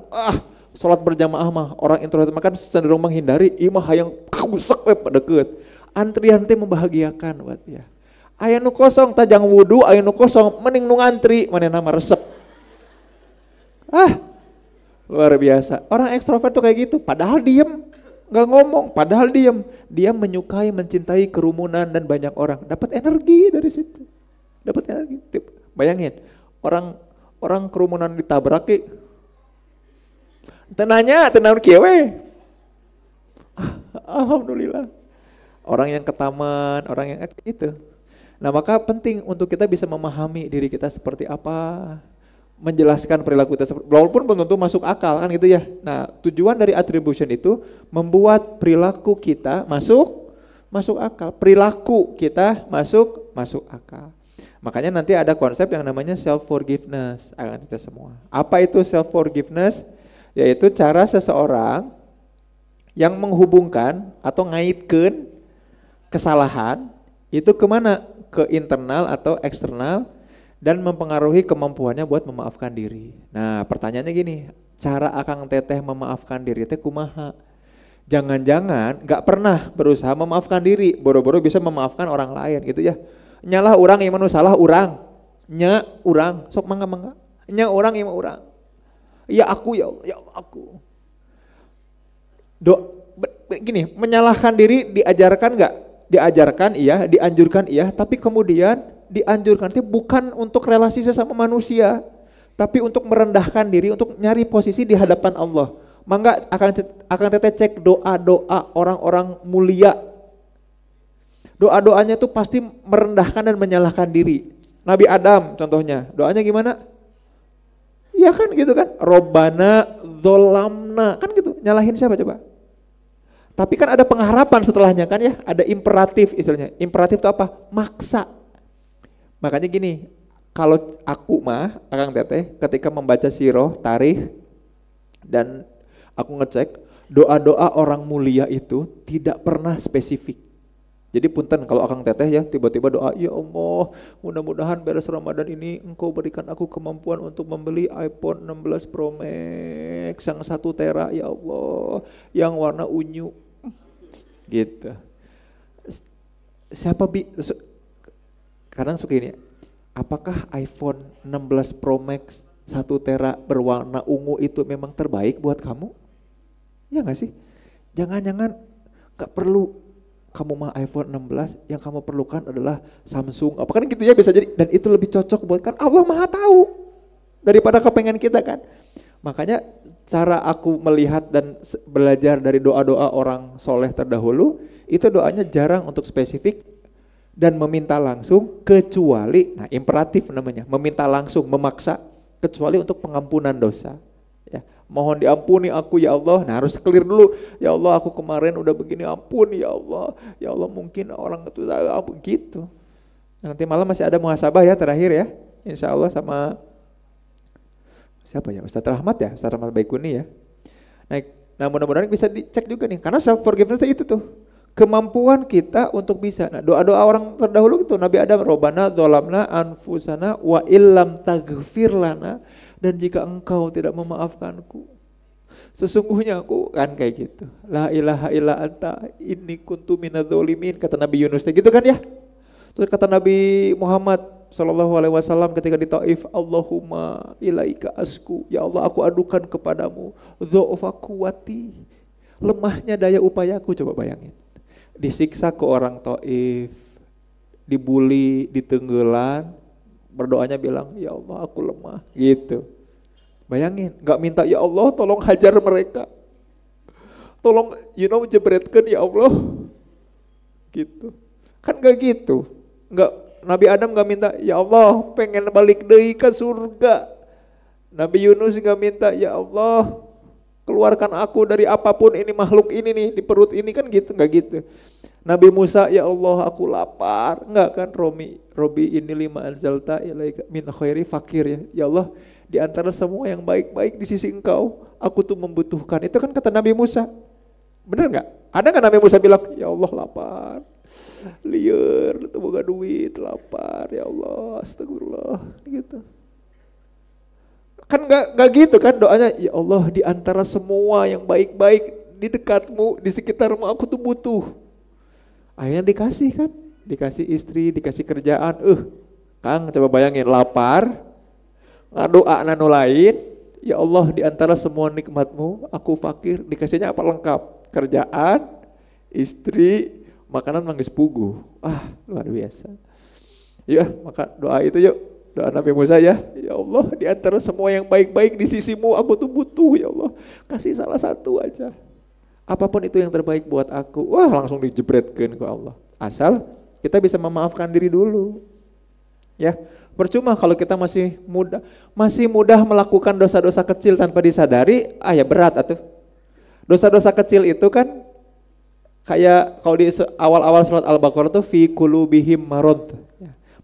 Sholat berjamaah mah orang introvert mah kan cenderung menghindari. Imah hayang kagusak we deket. Antrian teh membahagiakan buat ya. Aya nu kosong tajang wudu, aya nu kosong mending nu ngantri, manehna mah resep. Luar biasa. Orang ekstrovert tuh kayak gitu, padahal diem, nggak ngomong, padahal diem. Dia menyukai, mencintai kerumunan dan banyak orang. Dapat energi dari situ. Dapat energi. Bayangin, orang kerumunan ditabrak, tenanya kieu we. Alhamdulillah. Orang yang ke taman, orang yang itu. Nah maka penting untuk kita bisa memahami diri kita seperti apa. Menjelaskan perilaku kita walaupun belum tentu masuk akal kan gitu ya. Nah tujuan dari attribution itu membuat perilaku kita masuk akal, perilaku kita masuk akal. Makanya nanti ada konsep yang namanya self forgiveness akan kita semua. Apa itu self forgiveness? Yaitu cara seseorang yang menghubungkan atau ngaitkan kesalahan itu kemana? Ke internal atau eksternal dan mempengaruhi kemampuannya buat memaafkan diri. Nah pertanyaannya gini, cara Akang Teteh memaafkan diri teh kumaha? Jangan-jangan gak pernah berusaha memaafkan diri, boro-boro bisa memaafkan orang lain gitu ya. Nyalah orang yang manu salah orang, nya orang, sok mangga, nya orang yang orang. Ya aku ya Allah, ya Allah aku. Gini, menyalahkan diri diajarkan gak? Diajarkan iya, dianjurkan iya, tapi kemudian dianjurkan itu bukan untuk relasi sesama manusia, tapi untuk merendahkan diri, untuk nyari posisi di hadapan Allah. Mangga akan teteh cek doa-doa orang-orang mulia. Doa-doanya tuh pasti merendahkan dan menyalahkan diri. Nabi Adam contohnya, doanya gimana? Iya kan gitu kan, Robbana dzolamna, kan gitu, nyalahin siapa coba? Tapi kan ada pengharapan setelahnya kan ya, ada imperatif istilahnya. Imperatif itu apa? Maksa. Makanya gini, kalau aku mah, Akang Teteh ketika membaca sirah, tarikh, dan aku ngecek, doa-doa orang mulia itu tidak pernah spesifik. Jadi punten kalau Akang Teteh ya tiba-tiba doa, ya Allah mudah-mudahan beres Ramadan ini Engkau berikan aku kemampuan untuk membeli iPhone 16 Pro Max yang 1 tera ya Allah, yang warna unyu. Gitu. Kadang suka ini, apakah iPhone 16 Pro Max 1 tera berwarna ungu itu memang terbaik buat kamu? Ya gak sih? Jangan-jangan gak perlu kamu mah iPhone 16, yang kamu perlukan adalah Samsung. Apa kan gitu ya bisa jadi, dan itu lebih cocok buat kan Allah Maha tahu daripada kepengen kita kan. Makanya cara aku melihat dan belajar dari doa-doa orang soleh terdahulu, itu doanya jarang untuk spesifik dan meminta langsung, kecuali, nah imperatif namanya, meminta langsung, memaksa, kecuali untuk pengampunan dosa. Ya, mohon diampuni aku ya Allah. Nah harus clear dulu, ya Allah aku kemarin udah begini, ampuni ya Allah mungkin orang itu ampun gitu. Nanti malam masih ada muhasabah ya terakhir ya, insya Allah sama siapa ya, Ustadz Rahmat ya, Ustadz Rahmat Baikuni ya. Nah mudah-mudahan bisa dicek juga nih, karena self forgiveness itu tuh kemampuan kita untuk bisa. Nah doa-doa orang terdahulu itu, Nabi Adam, Robbana dzolamna anfusana wa illam taghfir lana, dan jika engkau tidak memaafkanku, sesungguhnya aku kan kayak gitu. La ilaha illa anta inni kuntu minadz-dzalimin, kata Nabi Yunus gitu kan ya. Terus kata Nabi Muhammad sallallahu alaihi wasallam ketika di Taif, Allahumma ilaika asku, ya Allah aku adukan kepadamu dha'fa quwwati, lemahnya daya upayaku. Coba bayangin, disiksa ke orang Taif, dibully, ditenggelan, berdoanya bilang ya Allah aku lemah gitu. Bayangin, gak minta ya Allah tolong hajar mereka, tolong jebretkan ya Allah gitu, kan gak gitu, Nabi Adam gak minta, ya Allah pengen balik deui ke surga. Nabi Yunus gak minta, ya Allah keluarkan aku dari apapun ini makhluk ini nih di perut ini, kan gitu, gak gitu. Nabi Musa, ya Allah aku lapar, enggak kan, Robi ini lima anzalta ilaika min khairi fakir, ya Allah di antara semua yang baik-baik di sisi engkau, aku tuh membutuhkan. Itu kan kata Nabi Musa. Bener enggak? Ada enggak Nabi Musa bilang, ya Allah lapar, liar, tuh boga duit, lapar, ya Allah, astagfirullah, gitu. Kan enggak gitu kan doanya, ya Allah di antara semua yang baik-baik di dekatmu, di sekitarmu, aku tuh butuh. Akhirnya dikasih kan, dikasih istri, dikasih kerjaan. Kang coba bayangin, lapar, ngadoa nanu lain, ya Allah di antara semua nikmatmu, aku fakir, dikasihnya apa lengkap? Kerjaan, istri, makanan manggis pugu. Luar biasa. Ya, maka doa itu yuk, doa Nabi Musa ya Allah di antara semua yang baik-baik di sisimu, aku tuh butuh, ya Allah kasih salah satu aja. Apapun itu yang terbaik buat aku. Langsung dijebretkan ke Allah. Asal kita bisa memaafkan diri dulu. Ya, percuma kalau kita masih mudah melakukan dosa-dosa kecil tanpa disadari, ya berat atuh. Dosa-dosa kecil itu kan kayak kalau di awal-awal surat Al-Baqarah tuh fi qulubihim marad.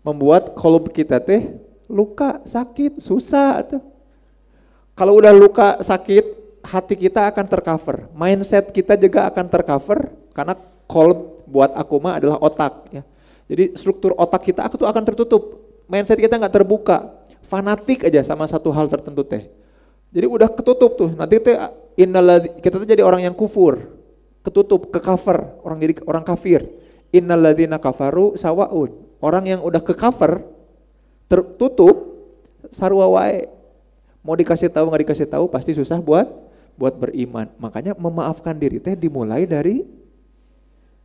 Membuat kolub kita teh luka, sakit, susah atuh. Kalau udah luka, sakit, hati kita akan tercover, mindset kita juga akan tercover, karena kolb buat aku mah adalah otak ya. Jadi struktur otak kita tuh akan tertutup, mindset kita nggak terbuka, fanatik aja sama satu hal tertentu teh. Jadi udah ketutup tuh, nanti teh kita tuh jadi orang yang kufur, ketutup, ke cover, jadi orang kafir. Innalladzina kafaru sawaun, orang yang udah ke cover, tertutup, sarua wae. Mau dikasih tahu nggak dikasih tahu pasti susah buat beriman. Makanya memaafkan diri teh dimulai dari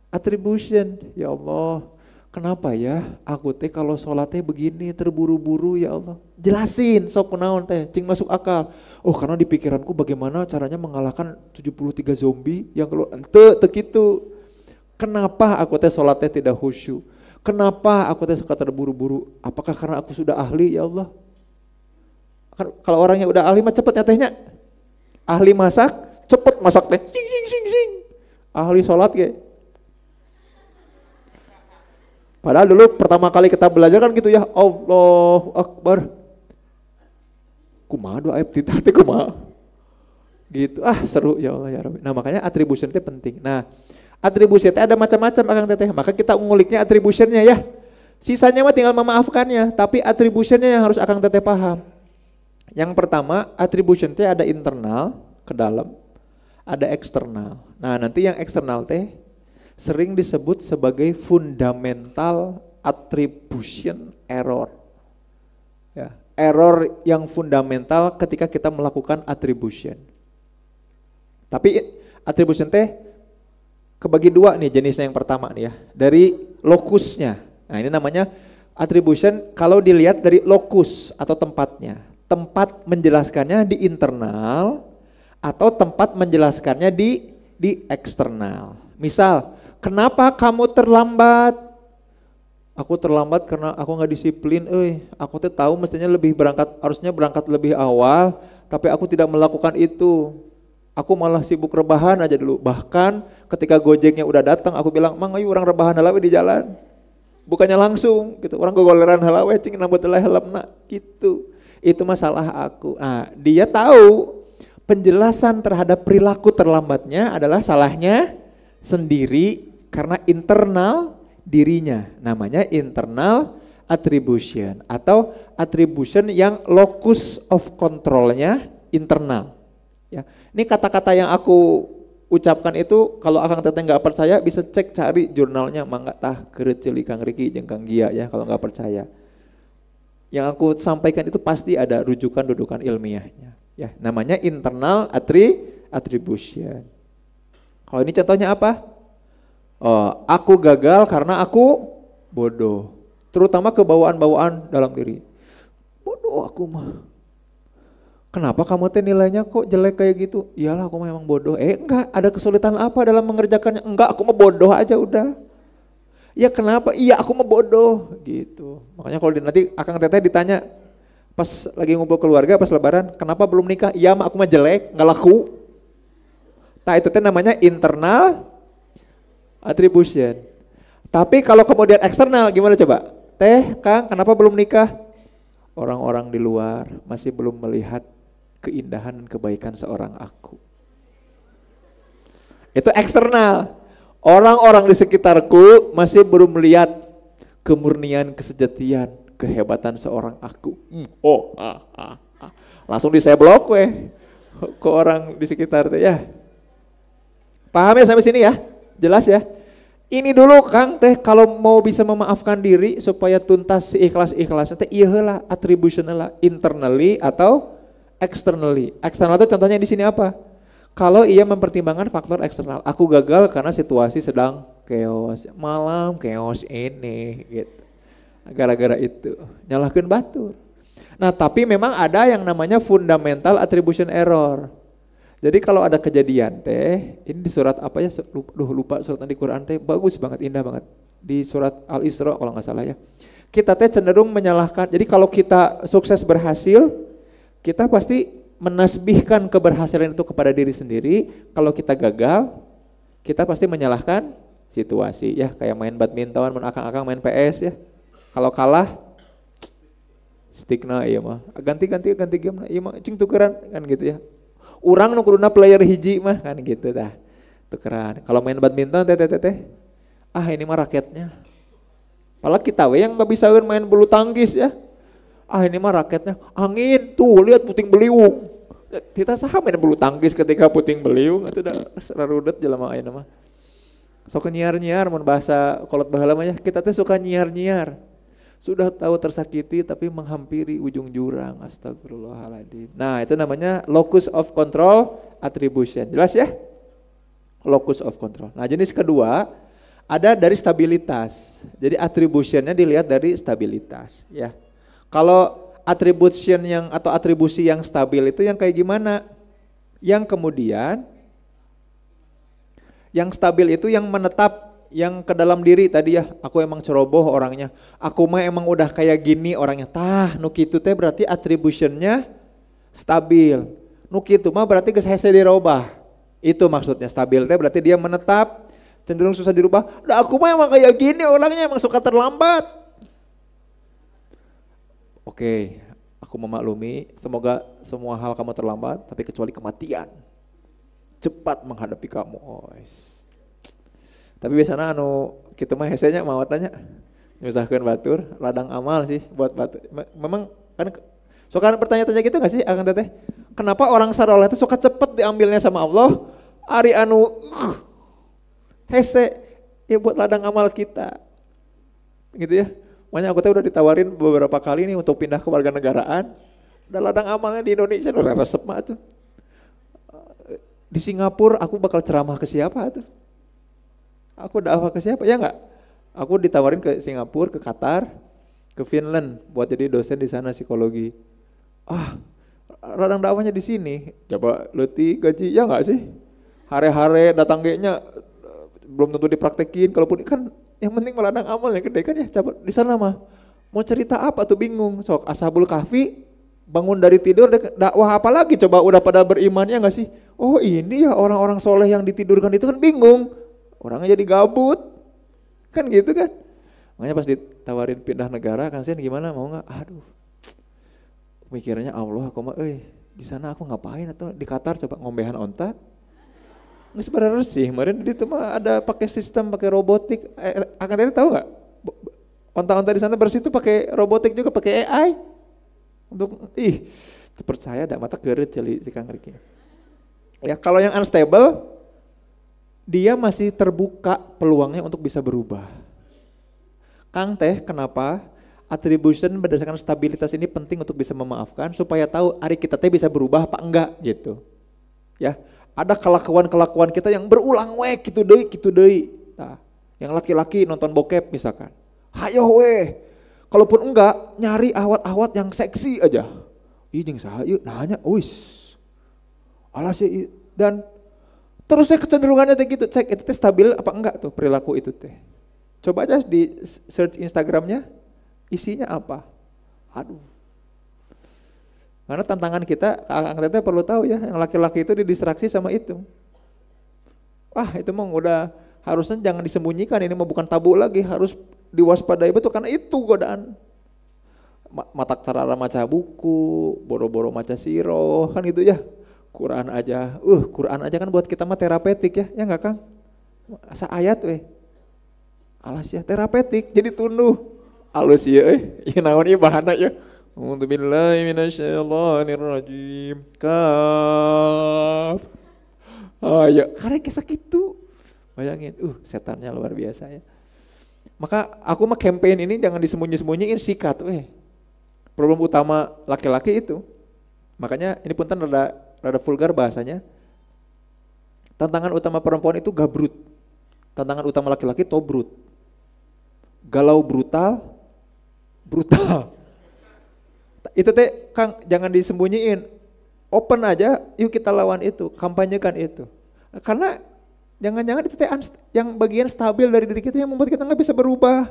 attribution. Ya Allah, kenapa ya aku teh kalau sholat teh begini terburu-buru, ya Allah. Jelasin sok kunaon teh, cing masuk akal. Karena di pikiranku bagaimana caranya mengalahkan 73 zombie yang kalau ente gitu. Kenapa aku teh sholat teh tidak khusyuk? Kenapa aku teh suka terburu-buru? Apakah karena aku sudah ahli, ya Allah? Kalau orangnya udah ahli mah cepet nyatanya. Ahli masak, cepet masak teh. Sing. Ahli sholat ge. Padahal dulu pertama kali kita belajar kan gitu ya. Allahu Akbar. Kumaha doa teh kumaha. Gitu. Seru ya Allah ya Rabbi. Nah, makanya attribution itu penting. Nah, attribution itu ada macam-macam Akang Teteh. Maka kita nguliknya attributionnya ya. Sisanya mah tinggal memaafkannya, tapi attributionnya yang harus Akang Teteh paham. Yang pertama, attribution teh ada internal ke dalam, ada eksternal. Nah, nanti yang eksternal teh sering disebut sebagai fundamental attribution error. Ya, error yang fundamental ketika kita melakukan attribution. Tapi attribution teh kebagi dua nih jenisnya. Yang pertama nih ya, dari lokusnya. Nah, ini namanya attribution kalau dilihat dari lokus atau tempatnya. Tempat menjelaskannya di internal atau tempat menjelaskannya di eksternal. Misal, kenapa kamu terlambat? Aku terlambat karena aku nggak disiplin. Aku tuh tahu mestinya harusnya berangkat lebih awal, tapi aku tidak melakukan itu. Aku malah sibuk rebahan aja dulu. Bahkan ketika Gojeknya udah datang, aku bilang, "Mang, ayo orang rebahan halawe di jalan." Bukannya langsung gitu, orang gogoleran halawe cing nambut helmna gitu. Itu masalah aku. Dia tahu penjelasan terhadap perilaku terlambatnya adalah salahnya sendiri karena internal dirinya. Namanya internal attribution atau attribution yang locus of controlnya internal. Ya, ini kata-kata yang aku ucapkan itu kalau Akang Teteh nggak percaya bisa cek cari jurnalnya Mangga Tah Kereceli Kang Riki jeung Kang Gia ya kalau nggak percaya. Yang aku sampaikan itu pasti ada rujukan-rujukan ilmiahnya. Ya, namanya internal attribution. Kalau ini contohnya apa? Aku gagal karena aku bodoh. Terutama kebawaan-bawaan dalam diri. Bodoh aku mah. Kenapa kamu teh nilainya kok jelek kayak gitu? Iyalah aku memang bodoh. Enggak, ada kesulitan apa dalam mengerjakannya? Enggak, aku mah bodoh aja udah. Ya kenapa? Iya aku mah bodoh gitu. Makanya kalau nanti akang teteh ditanya pas lagi ngumpul keluarga pas lebaran, kenapa belum nikah? Iya mah aku mah jelek, nggak laku. Nah itu teh namanya internal attribution. Tapi kalau kemudian eksternal gimana coba? Teh Kang kenapa belum nikah? Orang-orang di luar masih belum melihat keindahan dan kebaikan seorang aku. Itu eksternal. Orang-orang di sekitarku masih belum melihat kemurnian, kesejatian, kehebatan seorang aku. Langsung di saya blok weh ke orang di sekitar teh ya. Paham ya sampai sini ya? Jelas ya? Ini dulu Kang teh kalau mau bisa memaafkan diri supaya tuntas si ikhlas-ikhlasnya teh ieu heula attribution lah internally atau externally. Eksternal itu contohnya di sini apa? Kalau ia mempertimbangkan faktor eksternal, aku gagal karena situasi sedang chaos, malam chaos ini gitu. Gara-gara itu nyalahkeun batur. Nah, tapi memang ada yang namanya fundamental attribution error. Jadi kalau ada kejadian teh, ini di surat apa ya? Lupa surat di Quran teh bagus banget, indah banget. Di surat Al-Isra kalau nggak salah ya. Kita teh cenderung menyalahkan. Jadi kalau kita sukses berhasil, kita pasti menasbihkan keberhasilan itu kepada diri sendiri. Kalau kita gagal, kita pasti menyalahkan situasi ya. Kayak main badminton, akang-akang main PS ya. Kalau kalah, stikna iya mah. Ganti game iya mah cing tukeran kan gitu ya. Urang nu kuduna player hiji mah kan gitu dah. Tukeran. Kalau main badminton teh. Ini mah raketnya. Padahal kita we yang enggak bisa main bulu tangkis ya. Ini mah raketnya angin tuh lihat puting beliung. Kita saha main bulu tangkis ketika puting beliung itu udah sararudet jelema ayeuna mah. Sok nyiar-nyiar mun bahasa kolot baheula mah ya kita teh suka nyiar-nyiar. Sudah tahu tersakiti tapi menghampiri ujung jurang. Astagfirullahaladzim. Nah itu namanya locus of control attribution. Jelas ya? Locus of control. Nah jenis kedua ada dari stabilitas. Jadi attributionnya dilihat dari stabilitas ya. Kalau attribution yang atau atribusi yang stabil itu yang kayak gimana? Yang kemudian yang stabil itu yang menetap yang ke dalam diri tadi ya, aku emang ceroboh orangnya, aku mah emang udah kayak gini orangnya, nu kitu teh berarti attributionnya stabil, nu kitu mah berarti geus hese dirobah, itu maksudnya stabil teh berarti dia menetap, cenderung susah dirubah, aku mah emang kayak gini orangnya emang suka terlambat. Oke, aku memaklumi, semoga semua hal kamu terlambat, tapi kecuali kematian, cepat menghadapi kamu. Tapi biasanya kita mah hesenya mau tanya nyusahkeun batur, ladang amal sih buat batur. Memang kan suka bertanya-tanya gitu nggak sih Akang Teteh? Kenapa orang saleh itu suka cepet diambilnya sama Allah? Ari hese ya buat ladang amal kita. Gitu ya. Makanya aku teh udah ditawarin beberapa kali nih untuk pindah ke warganegaraan. Dan ladang amalnya di Indonesia udah resep mah tuh. Di Singapura aku bakal ceramah ke siapa tuh? Aku dakwah ke siapa? Ya enggak? Aku ditawarin ke Singapura, ke Qatar, ke Finland buat jadi dosen di sana psikologi. Radang dakwahnya di sini. Coba leutik gaji ya enggak sih? Hare-hare datang ge-nya belum tentu dipraktekin, kalaupun kan yang penting meladang amal yang gede kan ya. Coba di sana mah mau cerita apa tuh bingung. Sok Ashabul Kahfi bangun dari tidur dakwah apa lagi coba udah pada beriman ya enggak sih? Oh ini ya orang-orang soleh yang ditidurkan itu kan bingung. Orangnya jadi gabut, kan gitu kan. Makanya pas ditawarin pindah negara, Kang Sen gimana mau nggak? Aduh, mikirnya Allah, aku mah, di sana aku ngapain atau di Qatar coba ngombehan onta? Nggak sebenarnya sih, kemarin di itu mah ada pakai sistem, pakai robotik. Akan dari tahu nggak? Onta-onta di sana bersih itu pakai robotik juga, pakai AI. Untuk, percaya dah mata keret jeli si Kang Riki. Ya kalau yang unstable dia masih terbuka peluangnya untuk bisa berubah. Kang Teh, kenapa attribution berdasarkan stabilitas ini penting untuk bisa memaafkan supaya tahu hari kita teh bisa berubah apa enggak gitu. Ya, ada kelakuan-kelakuan kita yang berulang gitu deui. Nah, yang laki-laki nonton bokep misalkan. Hayo weh. Kalaupun enggak, nyari awat-awat yang seksi aja. Jeung saha ieu? Nanya, alas ya dan terusnya kecenderungannya teh gitu, cek itu teh stabil apa enggak tuh perilaku itu teh. Coba aja di search Instagramnya, isinya apa? Aduh. Karena tantangan kita, angkatnya perlu tahu ya, yang laki-laki itu didistraksi sama itu. Wah itu mah udah harusnya jangan disembunyikan, ini mah bukan tabu lagi, harus diwaspadai betul karena itu godaan. Matak tarara maca buku, boro-boro maca siro, kan gitu ya. Quran aja kan buat kita mah terapeutik ya enggak Kang? Asa ayat weh. Alas ya terapeutik, jadi tunduh. Alus ya ieu naon ieu bahana ya. A'udzubillahi minasyaitonirrajim. Kaf. Ya, karena kisah gitu. Bayangin, setannya luar biasa ya. Maka aku mah campaign ini jangan disembunyi-sembunyiin, sikat weh. Problem utama laki-laki itu. Makanya ini punten rada vulgar bahasanya. Tantangan utama perempuan itu gabrut. Tantangan utama laki-laki tobrut. Galau brutal. Itu teh Kang jangan disembunyiin. Open aja, yuk kita lawan itu, kampanyekan itu. Karena jangan-jangan itu teh yang bagian stabil dari diri kita yang membuat kita nggak bisa berubah.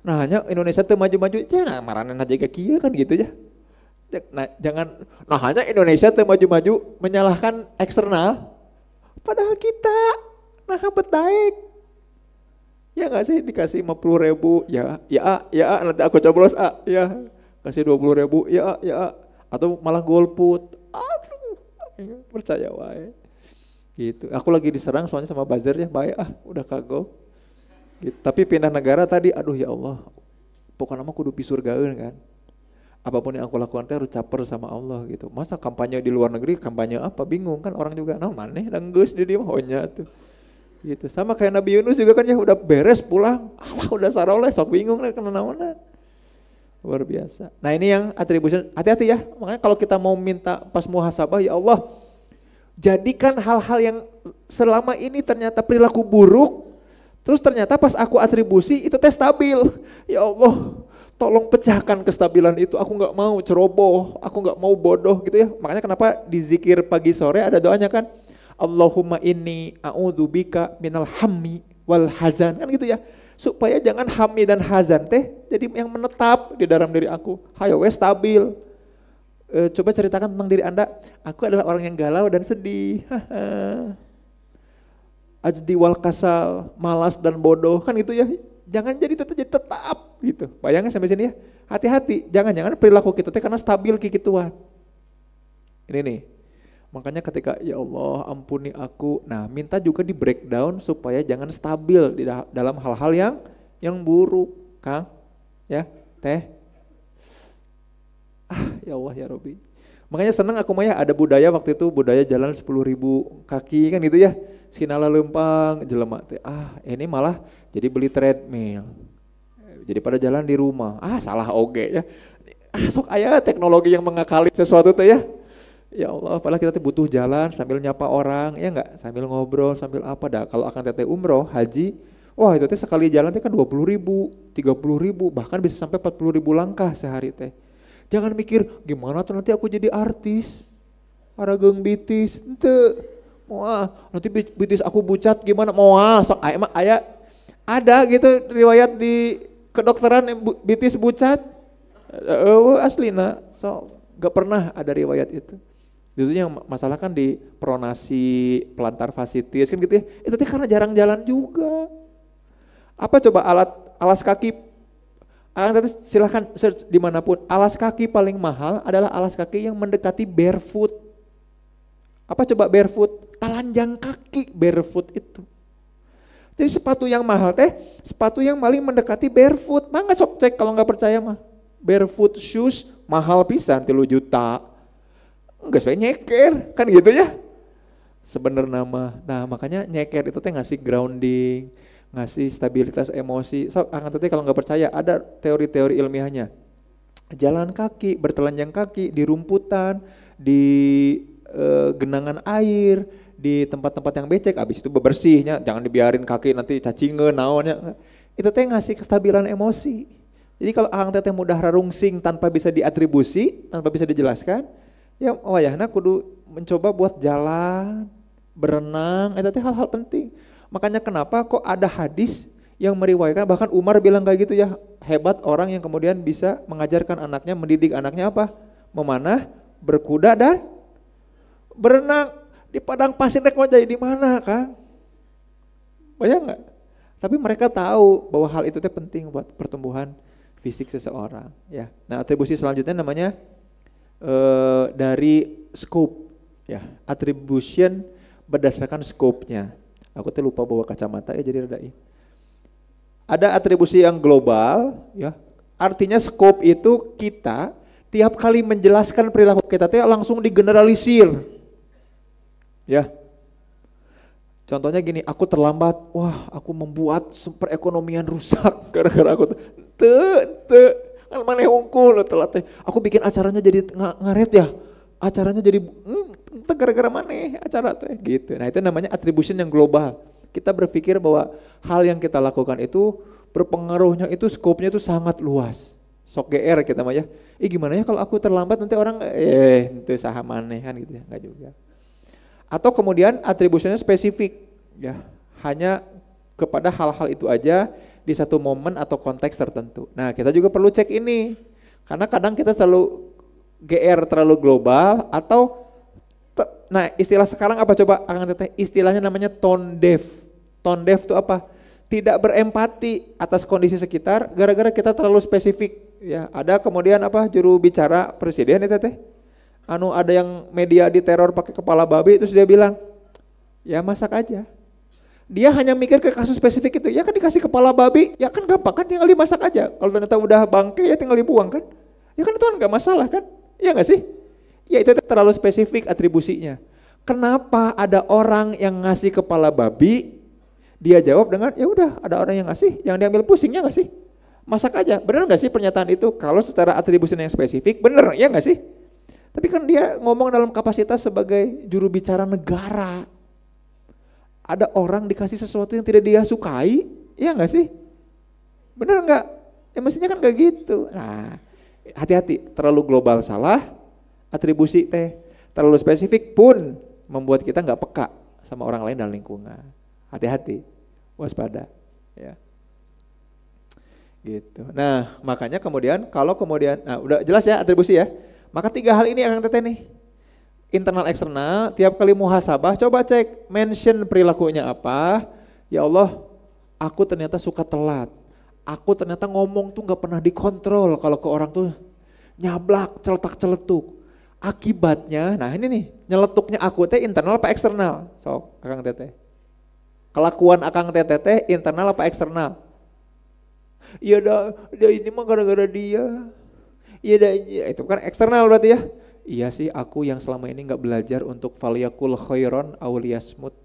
Nah hanya Indonesia tuh maju-maju, ya maranan aja kayak kia kan gitu ya. Nah hanya Indonesia tuh maju-maju menyalahkan eksternal, padahal kita bedaik. Ya nggak sih dikasih 50.000, ya nanti aku coblos ya kasih 20.000, ya atau malah golput. Aduh, percaya wae. Gitu. Aku lagi diserang soalnya sama buzzer ya, baik udah kagok. Gitu. Tapi pindah negara tadi, aduh ya Allah. Pokoknya mah kudu pisurgaeun kan. Apapun yang aku lakukan teh harus caper sama Allah gitu. Masa kampanye di luar negeri, kampanye apa? Bingung kan orang juga. Nah, maneh dan geus di dieu mah tuh. Gitu. Sama kayak Nabi Yunus juga kan ya udah beres pulang. Alah udah saroleh sok bingung lah kena naonan. Luar biasa. Nah ini yang attribution, hati-hati ya. Makanya kalau kita mau minta pas muhasabah, ya Allah, jadikan hal-hal yang selama ini ternyata perilaku buruk, terus ternyata pas aku atribusi itu teh stabil. Ya Allah, tolong pecahkan kestabilan itu. Aku nggak mau ceroboh, aku nggak mau bodoh gitu ya. Makanya kenapa di zikir pagi sore ada doanya kan, Allahumma inni a'udzubika minal hammi wal hazan, kan gitu ya. Supaya jangan hammi dan hazan teh jadi yang menetap di dalam diri aku. Hayo wes stabil. Coba ceritakan tentang diri Anda. Aku adalah orang yang galau dan sedih. Ajdi wal kasal, malas dan bodoh, kan gitu ya. Jangan jadi tetap gitu. Bayangin sampai sini ya. Hati-hati, jangan-jangan perilaku kita teh karena stabil kikituan. Ini nih. Makanya ketika ya Allah ampuni aku, nah minta juga di breakdown supaya jangan stabil di dalam hal-hal yang buruk, Kang. Ya, Teh. Ya Allah ya Robbi. Makanya senang aku mah ya ada budaya waktu itu, budaya jalan 10.000 kaki kan gitu ya. Sinala lempang jelema teh. Ini malah jadi beli treadmill. Jadi pada jalan di rumah. Salah oge ya. Sok aya teknologi yang mengakali sesuatu teh ya. Ya Allah, padahal kita butuh jalan sambil nyapa orang, ya enggak? Sambil ngobrol, sambil apa dah. Kalau akan teteh umroh, haji, wah itu teh sekali jalan teh kan 20.000, 30.000, bahkan bisa sampai 40.000 langkah sehari teh. Jangan mikir, gimana tuh nanti aku jadi artis, arageung bitis, ente, moal, nanti bitis aku bucat gimana, moal, sok emang aya, ada gitu riwayat di kedokteran bitis bucat, aslina, so gak pernah ada riwayat itu. Itu yang masalah kan di pronasi, plantar fasciitis kan gitu ya. Itu karena jarang jalan juga. Apa coba alas kaki? Silahkan search dimanapun. Alas kaki paling mahal adalah alas kaki yang mendekati barefoot. Apa coba barefoot? Telanjang kaki barefoot itu. Jadi sepatu yang mahal teh, sepatu yang paling mendekati barefoot. Mangga sok cek kalau nggak percaya mah. Barefoot shoes mahal pisan 3 juta. Enggak sesuai nyeker, kan gitu ya. Sebenarnya mah. Nah makanya nyeker itu teh ngasih grounding, ngasih stabilitas emosi. Akan tadi kalau nggak percaya ada teori-teori ilmiahnya. Jalan kaki, bertelanjang kaki di rumputan, di genangan air, di tempat-tempat yang becek, abis itu bebersihnya, jangan dibiarin kaki nanti cacingeun naonnya. Itu teh ngasih kestabilan emosi. Jadi kalau akang teh mudah rarungsing tanpa bisa diatribusi, tanpa bisa dijelaskan, ya wayahna kudu mencoba buat jalan, berenang, itu teh hal-hal penting. Makanya kenapa kok ada hadis yang meriwayatkan, bahkan Umar bilang kayak gitu ya, hebat orang yang kemudian bisa mengajarkan anaknya, mendidik anaknya apa? Memanah, berkuda dan berenang. Di padang pasir rek mau jadi di mana, Kang? Bayang nggak? Tapi mereka tahu bahwa hal itu penting buat pertumbuhan fisik seseorang. Ya. Nah, atribusi selanjutnya namanya dari scope. Ya, attribution berdasarkan scope-nya. Aku tuh lupa bawa kacamata ya jadi rada. Ada atribusi yang global, ya. Artinya scope itu kita tiap kali menjelaskan perilaku kita langsung digeneralisir. Ya, contohnya gini, aku terlambat, wah aku membuat perekonomian rusak gara-gara aku kan maneh unggul telat teh. Aku bikin acaranya jadi ngaret ya, acaranya jadi gara-gara maneh acara teh gitu. Nah itu namanya attribution yang global. Kita berpikir bahwa hal yang kita lakukan itu berpengaruhnya itu skopnya itu sangat luas. Sok GR kita mah ya. Gimana ya kalau aku terlambat nanti orang itu saha maneh kan gitu ya, enggak juga. Atau kemudian atribusinya spesifik, ya hanya kepada hal-hal itu aja di satu momen atau konteks tertentu. Nah kita juga perlu cek ini, karena kadang kita terlalu GR, terlalu global, atau nah istilah sekarang apa coba Akang Teteh? Istilahnya namanya tone deaf. Tone deaf itu apa? Tidak berempati atas kondisi sekitar, gara-gara kita terlalu spesifik. Ya ada kemudian apa juru bicara presiden itu Teteh? Ada yang media diteror pakai kepala babi, terus dia bilang, ya masak aja. Dia hanya mikir ke kasus spesifik itu, ya kan dikasih kepala babi, ya kan gampang kan tinggal dimasak aja. Kalau ternyata udah bangke ya tinggal dibuang kan. Ya kan itu kan gak masalah kan, iya gak sih? Ya itu terlalu spesifik atribusinya. Kenapa ada orang yang ngasih kepala babi, dia jawab dengan, ya udah ada orang yang ngasih, yang diambil pusingnya gak sih? Masak aja, bener gak sih pernyataan itu? Kalau secara atribusi yang spesifik, bener ya gak sih? Tapi kan dia ngomong dalam kapasitas sebagai juru bicara negara. Ada orang dikasih sesuatu yang tidak dia sukai, iya enggak sih? Bener enggak? Ya mestinya kan enggak gitu. Nah, hati-hati, terlalu global salah, atribusi terlalu spesifik pun membuat kita enggak peka sama orang lain dan lingkungan. Hati-hati, waspada, ya. Gitu. Nah, makanya kemudian nah udah jelas ya atribusi ya. Maka 3 hal ini Akang Teteh nih, internal eksternal, tiap kali muhasabah coba cek, mention perilakunya apa, ya Allah aku ternyata suka telat, aku ternyata ngomong tuh gak pernah dikontrol, kalau ke orang tuh nyablak, celetak-celetuk, akibatnya, nah ini nih, nyeletuknya aku internal apa eksternal, sok Akang Teteh, kelakuan Akang Teteh internal apa eksternal, iya dah ini mah gara-gara dia. Iya, itu kan eksternal berarti ya. Iya sih aku yang selama ini gak belajar untuk falyakul khairon awliyasmut.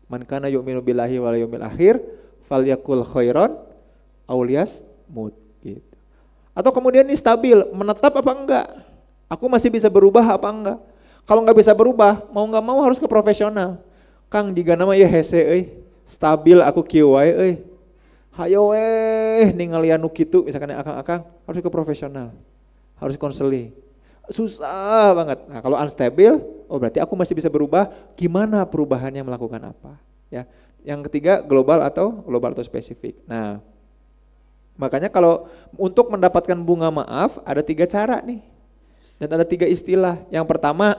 Man kana yu'minu billahi wal yawmil akhir falyakul khairon awliyasmut gitu. Atau kemudian ini stabil, menetap apa enggak? Aku masih bisa berubah apa enggak? Kalau enggak bisa berubah, mau enggak mau harus ke profesional. Kang jika nama ya hese stabil aku kieu wae hayo ningali anu kitu misalkan akang-akang harus ke profesional. Harus konseling. Susah banget. Nah, kalau unstable, oh berarti aku masih bisa berubah. Gimana perubahannya, melakukan apa? Ya. Yang ketiga global atau spesifik. Nah, makanya kalau untuk mendapatkan bunga maaf ada 3 cara nih. Dan ada 3 istilah. Yang pertama,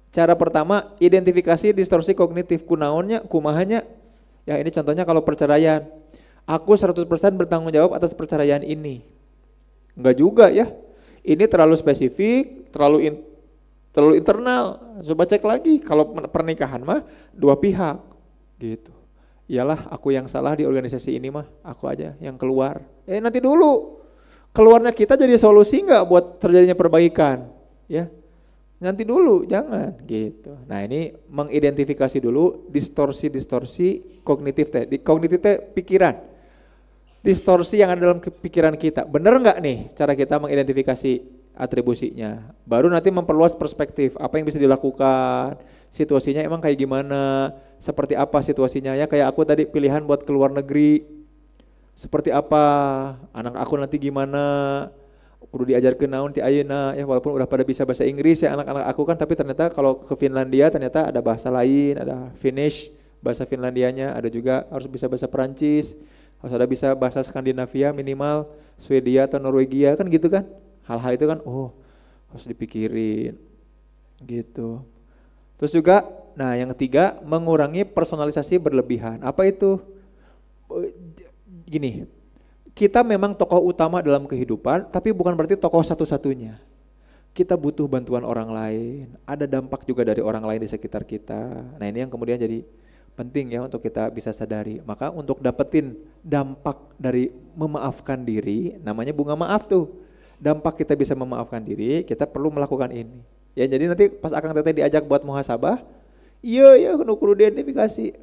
cara pertama identifikasi distorsi kognitif, kunaonnya, kumahanya. Ya ini contohnya kalau perceraian. Aku 100% bertanggung jawab atas perceraian ini. Enggak juga ya. Ini terlalu spesifik, terlalu internal. Coba cek lagi, kalau pernikahan mah 2 pihak gitu. Iyalah aku yang salah di organisasi ini mah, aku aja yang keluar. Nanti dulu, keluarnya kita jadi solusi enggak buat terjadinya perbaikan? Ya, nanti dulu, jangan gitu. Nah ini mengidentifikasi dulu distorsi kognitif teh. Kognitif teh pikiran. Distorsi yang ada dalam pikiran kita. Benar enggak nih cara kita mengidentifikasi atribusinya? Baru nanti memperluas perspektif, apa yang bisa dilakukan, situasinya emang kayak gimana, seperti apa situasinya ya, kayak aku tadi pilihan buat keluar negeri, seperti apa, anak aku nanti gimana, kudu diajarkeun naon ti ayeuna ya, walaupun udah pada bisa bahasa Inggris ya anak-anak aku kan, tapi ternyata kalau ke Finlandia ternyata ada bahasa lain, ada Finnish, bahasa Finlandianya, ada juga harus bisa bahasa Perancis. Harus ada bisa bahasa Skandinavia minimal Swedia atau Norwegia kan gitu kan. Hal-hal itu kan harus dipikirin gitu. Terus juga yang ketiga mengurangi personalisasi berlebihan. Apa itu? Gini, kita memang tokoh utama dalam kehidupan tapi bukan berarti tokoh satu-satunya. Kita butuh bantuan orang lain, ada dampak juga dari orang lain di sekitar kita. Nah ini yang kemudian jadi penting ya untuk kita bisa sadari. Maka untuk dapetin dampak dari memaafkan diri, namanya bunga maaf tuh. Dampak kita bisa memaafkan diri, kita perlu melakukan ini. Ya jadi nanti pas Akang Teteh diajak buat muhasabah, iya kudu diidentifikasi.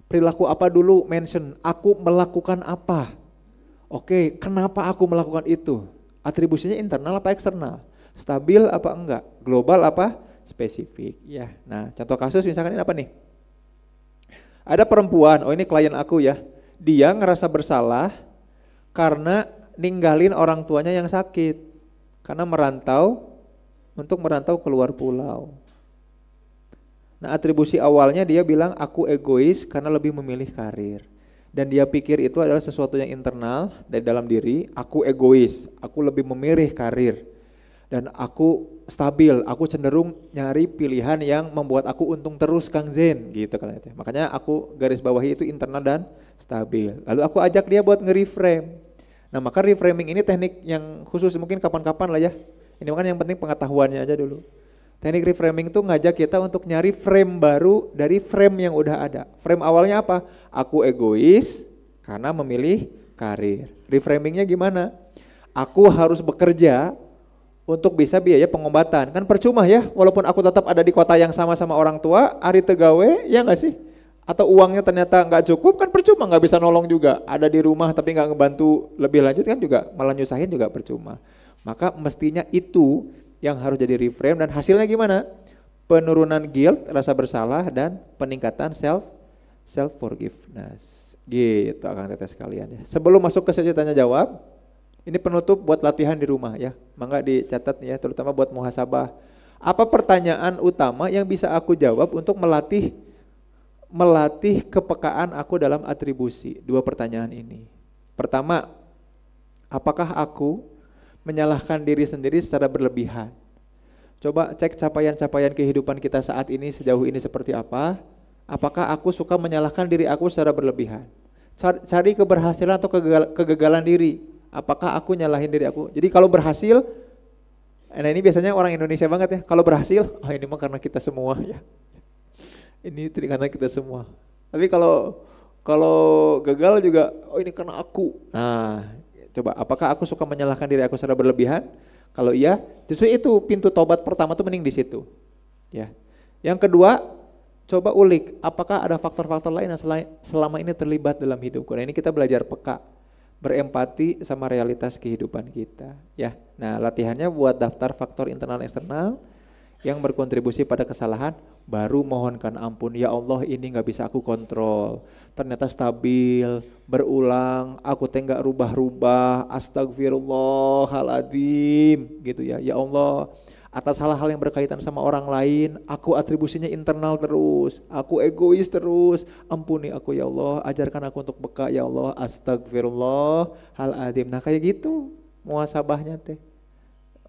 Perilaku apa dulu, mention, aku melakukan apa. Oke, kenapa aku melakukan itu? Atribusinya internal apa eksternal? Stabil apa enggak? Global apa? Spesifik. Ya. Nah, contoh kasus misalkan ini apa nih? Ada perempuan, ini klien aku ya. Dia ngerasa bersalah karena ninggalin orang tuanya yang sakit. Karena merantau keluar pulau. Nah, atribusi awalnya dia bilang aku egois karena lebih memilih karir. Dan dia pikir itu adalah sesuatu yang internal dari dalam diri, aku egois, aku lebih memilih karir. Dan aku stabil, aku cenderung nyari pilihan yang membuat aku untung terus Kang Zen gitu kan. Makanya aku garis bawahi itu internal dan stabil. Lalu aku ajak dia buat nge-reframe. Nah maka reframing ini teknik yang khusus mungkin kapan-kapan lah ya. Ini makanya yang penting pengetahuannya aja dulu. Teknik reframing itu ngajak kita untuk nyari frame baru dari frame yang udah ada. Frame awalnya apa? Aku egois karena memilih karir. Reframingnya gimana? Aku harus bekerja untuk bisa biaya pengobatan. Kan percuma ya, walaupun aku tetap ada di kota yang sama orang tua, ari tegawe, ya nggak sih? Atau uangnya ternyata nggak cukup, kan percuma, nggak bisa nolong juga. Ada di rumah tapi nggak ngebantu lebih lanjut kan juga, malah nyusahin juga percuma. Maka mestinya itu yang harus jadi reframe dan hasilnya gimana? Penurunan guilt, rasa bersalah dan peningkatan self forgiveness. Gitu Akang Teteh sekalian ya. Sebelum masuk ke sesi tanya jawab, ini penutup buat latihan di rumah ya. Mangga dicatat ya, terutama buat muhasabah. Apa pertanyaan utama yang bisa aku jawab untuk melatih kepekaan aku dalam atribusi? 2 pertanyaan ini. Pertama, apakah aku menyalahkan diri sendiri secara berlebihan? Coba cek capaian-capaian kehidupan kita saat ini sejauh ini seperti apa. Apakah aku suka menyalahkan diri aku secara berlebihan? Cari keberhasilan atau kegagalan diri. Apakah aku nyalahin diri aku? Jadi kalau berhasil, nah ini biasanya orang Indonesia banget ya. Kalau berhasil, ini mah karena kita semua ya. Ini karena kita semua. Tapi kalau gagal juga, ini karena aku. Nah, coba apakah aku suka menyalahkan diri aku secara berlebihan? Kalau iya, justru itu pintu tobat pertama tuh mending di situ. Ya. Yang kedua, coba ulik apakah ada faktor-faktor lain yang selama ini terlibat dalam hidupku. Nah, ini kita belajar peka. Berempati sama realitas kehidupan kita ya. Nah latihannya buat daftar faktor internal eksternal yang berkontribusi pada kesalahan, baru mohonkan ampun. Ya Allah ini gak bisa aku kontrol, ternyata stabil, berulang, aku nggak rubah-rubah, astagfirullahaladzim gitu ya. Ya Allah atas hal-hal yang berkaitan sama orang lain, aku atribusinya internal terus, aku egois terus, ampuni aku ya Allah, ajarkan aku untuk beka ya Allah, astagfirullahaladzim. Nah kayak gitu muhasabahnya teh,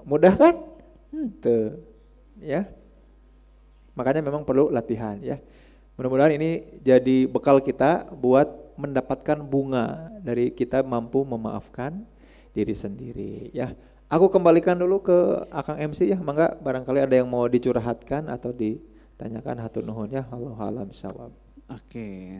mudah kan? Tuh, ya. Makanya memang perlu latihan ya. Mudah-mudahan ini jadi bekal kita buat mendapatkan bunga dari kita mampu memaafkan diri sendiri ya. Aku kembalikan dulu ke Akang MC ya, mangga barangkali ada yang mau dicurhatkan atau ditanyakan, hatur nuhun ya. Allahu a'lam bishawab. Oke.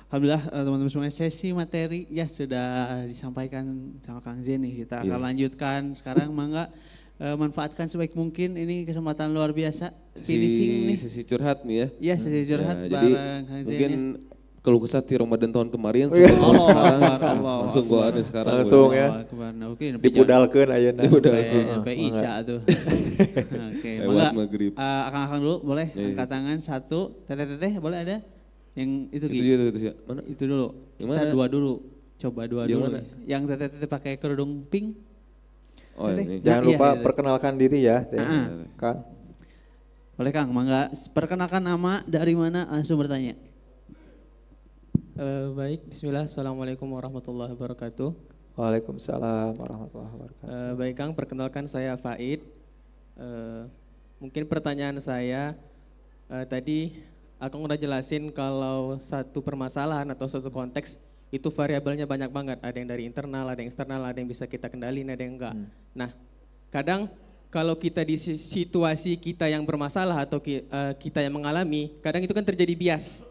Alhamdulillah teman-teman semuanya, sesi materi ya sudah disampaikan sama Kang Zen nih. Kita akan lanjutkan sekarang, mangga manfaatkan sebaik mungkin, ini kesempatan luar biasa. Finishing nih. Sesi curhat nih ya. Iya sesi curhat ya, bareng Kang Zen mungkin ya. Keluh kesah di Ramadan tahun kemarin sekarang langsung gua ada sekarang langsung ya. Dipudalkeun ayeuna. Sampai Isya tuh. Oke, mangga. Akang dulu boleh angkat tangan satu. Teteh boleh ada? Yang itu gitu. Itu ya. Mana? Itu dulu. Kita dua dulu. Coba dua dulu. Yang teteh pakai kerudung pink. Oh ini. Jangan lupa perkenalkan diri ya, Kang. Boleh Kang, mangga perkenalkan nama, dari mana, langsung bertanya. Baik, bismillah, assalamualaikum warahmatullahi wabarakatuh. Waalaikumsalam warahmatullahi wabarakatuh. Baik Kang, perkenalkan saya Faid. Mungkin pertanyaan saya, tadi Akang udah jelasin kalau satu permasalahan atau satu konteks itu variabelnya banyak banget. Ada yang dari internal, ada yang eksternal, ada yang bisa kita kendalin, ada yang enggak. Nah, kadang kalau kita di situasi kita yang bermasalah atau kita yang mengalami, kadang itu kan terjadi bias.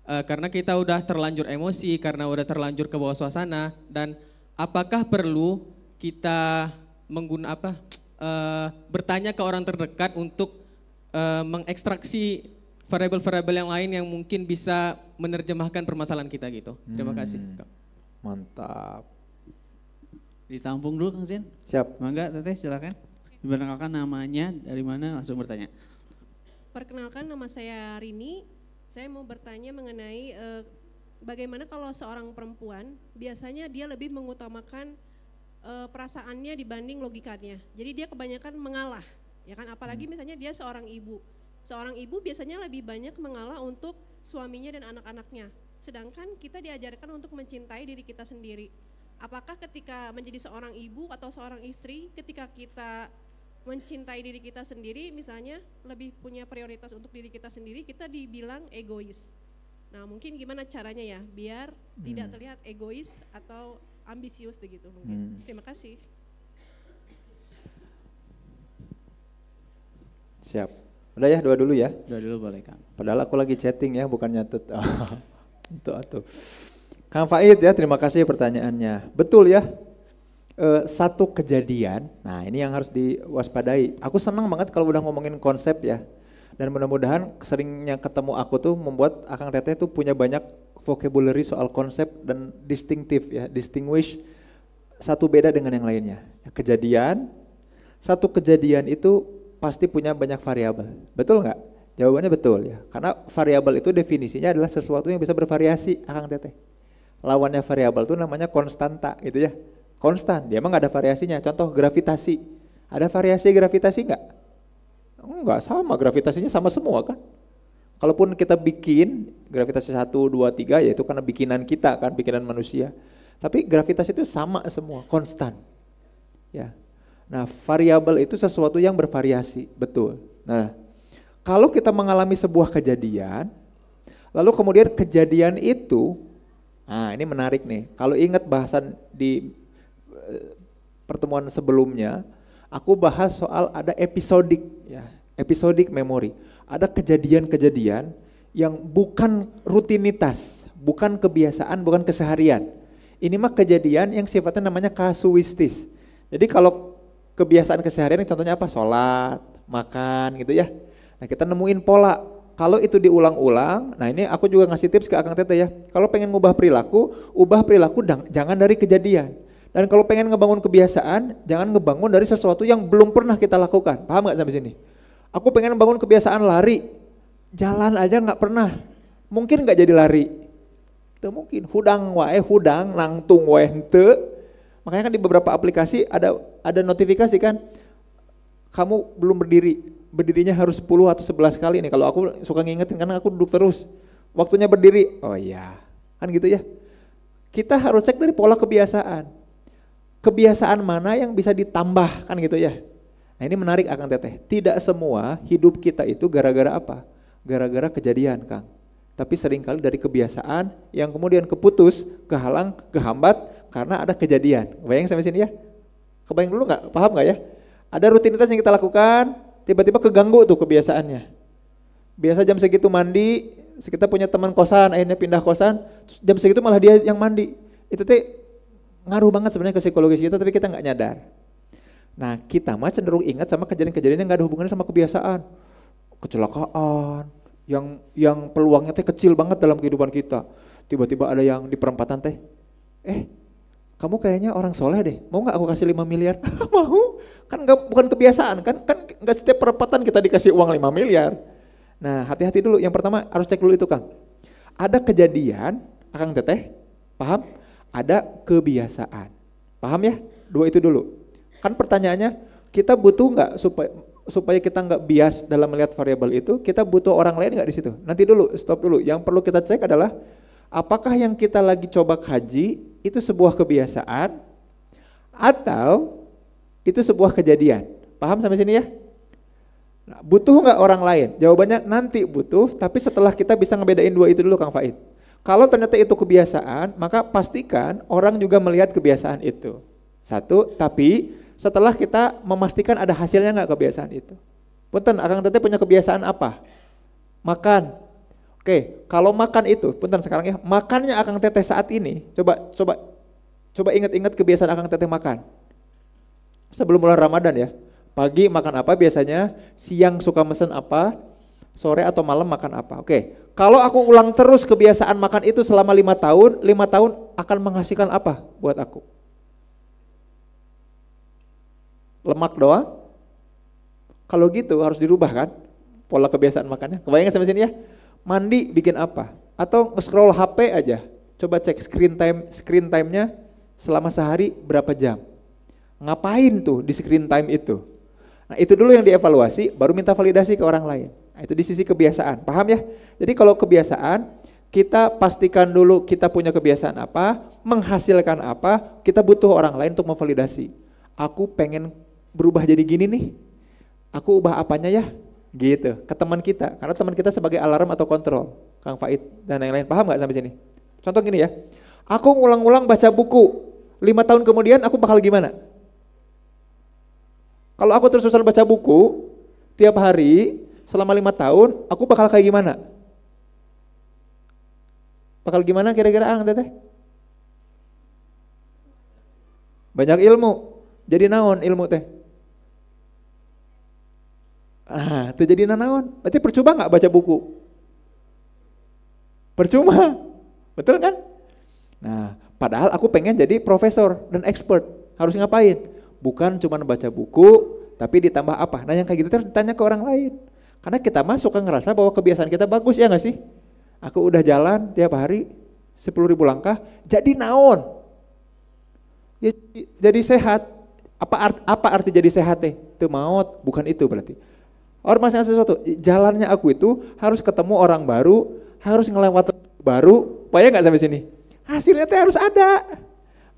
Karena kita udah terlanjur emosi, karena udah terlanjur ke bawah suasana, dan apakah perlu kita bertanya ke orang terdekat untuk mengekstraksi variabel-variabel yang lain yang mungkin bisa menerjemahkan permasalahan kita gitu. Terima kasih. Mantap. Ditampung dulu Kang Zin. Siap. Mangga Teteh silakan. Diperkenalkan namanya, dari mana, langsung bertanya. Perkenalkan, nama saya Rini. Saya mau bertanya mengenai bagaimana kalau seorang perempuan biasanya dia lebih mengutamakan perasaannya dibanding logikanya. Jadi dia kebanyakan mengalah, ya kan? Apalagi misalnya dia seorang ibu. Seorang ibu biasanya lebih banyak mengalah untuk suaminya dan anak-anaknya. Sedangkan kita diajarkan untuk mencintai diri kita sendiri. Apakah ketika menjadi seorang ibu atau seorang istri, ketika kita mencintai diri kita sendiri, misalnya lebih punya prioritas untuk diri kita sendiri, kita dibilang egois. Nah, mungkin gimana caranya ya biar tidak terlihat egois atau ambisius begitu mungkin. Terima kasih. Siap. Udah ya, dua dulu ya. Dua dulu boleh Kang. Padahal aku lagi chatting ya, bukan nyatet. Tuh. Kang Faid ya, terima kasih pertanyaannya. Betul ya. Satu kejadian, nah ini yang harus diwaspadai. Aku senang banget kalau udah ngomongin konsep ya. Dan mudah-mudahan seringnya ketemu aku tuh membuat Akang Teteh tuh punya banyak vocabulary soal konsep dan distinctive ya, distinguish satu beda dengan yang lainnya. Satu kejadian itu pasti punya banyak variabel. Betul nggak? Jawabannya betul ya. Karena variabel itu definisinya adalah sesuatu yang bisa bervariasi, Akang Teteh. Lawannya variabel itu namanya konstanta gitu ya. Konstan, dia emang gak ada variasinya. Contoh gravitasi, ada variasi gravitasi enggak? Enggak, sama, gravitasinya sama semua kan. Kalaupun kita bikin gravitasi 1, 2, 3 ya itu karena bikinan kita kan, bikinan manusia. Tapi gravitasi itu sama semua, konstan. Ya. Nah, variabel itu sesuatu yang bervariasi, betul. Nah, kalau kita mengalami sebuah kejadian, lalu kemudian kejadian itu, nah ini menarik nih, kalau ingat bahasan di pertemuan sebelumnya, aku bahas soal ada episodik ya, episodik memori. Ada kejadian-kejadian yang bukan rutinitas, bukan kebiasaan, bukan keseharian. Ini mah kejadian yang sifatnya namanya kasuistis. Jadi kalau kebiasaan keseharian contohnya apa? Sholat, makan gitu ya. Nah kita nemuin pola. Kalau itu diulang-ulang, nah ini aku juga ngasih tips ke Akang Teteh ya. Kalau pengen ubah perilaku jangan dari kejadian. Dan kalau pengen ngebangun kebiasaan, jangan ngebangun dari sesuatu yang belum pernah kita lakukan. Paham gak sampai sini? Aku pengen bangun kebiasaan lari, jalan aja gak pernah. Mungkin gak jadi lari? Itu mungkin. Hudang nangtung wae henteu. Makanya kan di beberapa aplikasi ada notifikasi kan, kamu belum berdirinya harus 10 atau 11 kali nih. Kalau aku suka ngingetin karena aku duduk terus. Waktunya berdiri, oh iya, kan gitu ya. Kita harus cek dari pola kebiasaan. Kebiasaan mana yang bisa ditambah kan gitu ya. Nah ini menarik Akang Teteh. Tidak semua hidup kita itu gara-gara apa? Gara-gara kejadian Kang. Tapi seringkali dari kebiasaan yang kemudian keputus, kehalang, kehambat karena ada kejadian. Bayang sampai sini ya? Kebayang dulu gak? Paham gak ya? Ada rutinitas yang kita lakukan, tiba-tiba keganggu tuh kebiasaannya. Biasa jam segitu mandi, kita punya teman kosan, akhirnya pindah kosan, terus jam segitu malah dia yang mandi. Itu teh ngaruh banget sebenarnya ke psikologis kita, tapi kita nggak nyadar. Nah kita mah cenderung ingat sama kejadian-kejadian yang nggak ada hubungannya sama kebiasaan, kecelakaan, yang peluangnya teh kecil banget dalam kehidupan kita. Tiba-tiba ada yang di perempatan teh, kamu kayaknya orang soleh deh, mau nggak aku kasih 5 miliar? Mau? Kan bukan kebiasaan kan nggak setiap perempatan kita dikasih uang 5 miliar. Nah hati-hati dulu. Yang pertama harus cek dulu itu Kang. Ada kejadian, Akang Teteh, paham? Ada kebiasaan, paham ya? Dua itu dulu. Kan pertanyaannya, kita butuh nggak supaya kita nggak bias dalam melihat variabel itu, kita butuh orang lain nggak di situ? Nanti dulu, stop dulu. Yang perlu kita cek adalah apakah yang kita lagi coba kaji itu sebuah kebiasaan atau itu sebuah kejadian? Paham sampai sini ya? Nah, butuh nggak orang lain? Jawabannya nanti butuh, tapi setelah kita bisa ngebedain dua itu dulu Kang Faid. Kalau ternyata itu kebiasaan, maka pastikan orang juga melihat kebiasaan itu. Satu, tapi setelah kita memastikan ada hasilnya nggak kebiasaan itu. Punten, Akang Teteh punya kebiasaan apa? Makan. Oke, kalau makan itu, punten sekarang ya, makannya Akang Teteh saat ini, coba ingat-ingat kebiasaan Akang Teteh makan. Sebelum bulan Ramadan ya, pagi makan apa biasanya, siang suka mesen apa, sore atau malam makan apa. Oke, kalau aku ulang terus kebiasaan makan itu selama 5 tahun, 5 tahun akan menghasilkan apa buat aku? Lemak doang? Kalau gitu harus dirubah kan, pola kebiasaan makannya. Kebayang sampai sini ya? Mandi bikin apa? Atau nge-scroll HP aja. Coba cek screen time-nya selama sehari berapa jam. Ngapain tuh di screen time itu? Nah, itu dulu yang dievaluasi, baru minta validasi ke orang lain. Nah, itu di sisi kebiasaan. Paham ya? Jadi kalau kebiasaan, kita pastikan dulu kita punya kebiasaan apa, menghasilkan apa, kita butuh orang lain untuk memvalidasi. Aku pengen berubah jadi gini nih. Aku ubah apanya ya? Gitu, ke teman kita, karena teman kita sebagai alarm atau kontrol, Kang Faid dan yang lain. Paham gak sampai sini? Contoh gini ya, aku ngulang-ngulang baca buku, 5 tahun kemudian aku bakal gimana? Kalau aku terus-terusan baca buku, tiap hari, selama 5 tahun, aku bakal kayak gimana? Bakal gimana kira-kira Teteh? Banyak ilmu, jadi naon ilmu teh? Itu jadi nanaon. Berarti percuma nggak baca buku? Percuma, betul kan? Nah, padahal aku pengen jadi profesor dan expert. Harus ngapain? Bukan cuma baca buku, tapi ditambah apa? Nah yang kayak gitu terus ditanya ke orang lain. Karena kita mah suka ngerasa bahwa kebiasaan kita bagus ya nggak sih? Aku udah jalan tiap hari 10.000 langkah, jadi naon? Ya, jadi sehat. Apa arti jadi sehat teh? Itu maut, bukan itu berarti. Ormasnya sesuatu, jalannya aku itu harus ketemu orang baru, harus ngelewat baru, upaya nggak sampai sini? Hasilnya teh harus ada.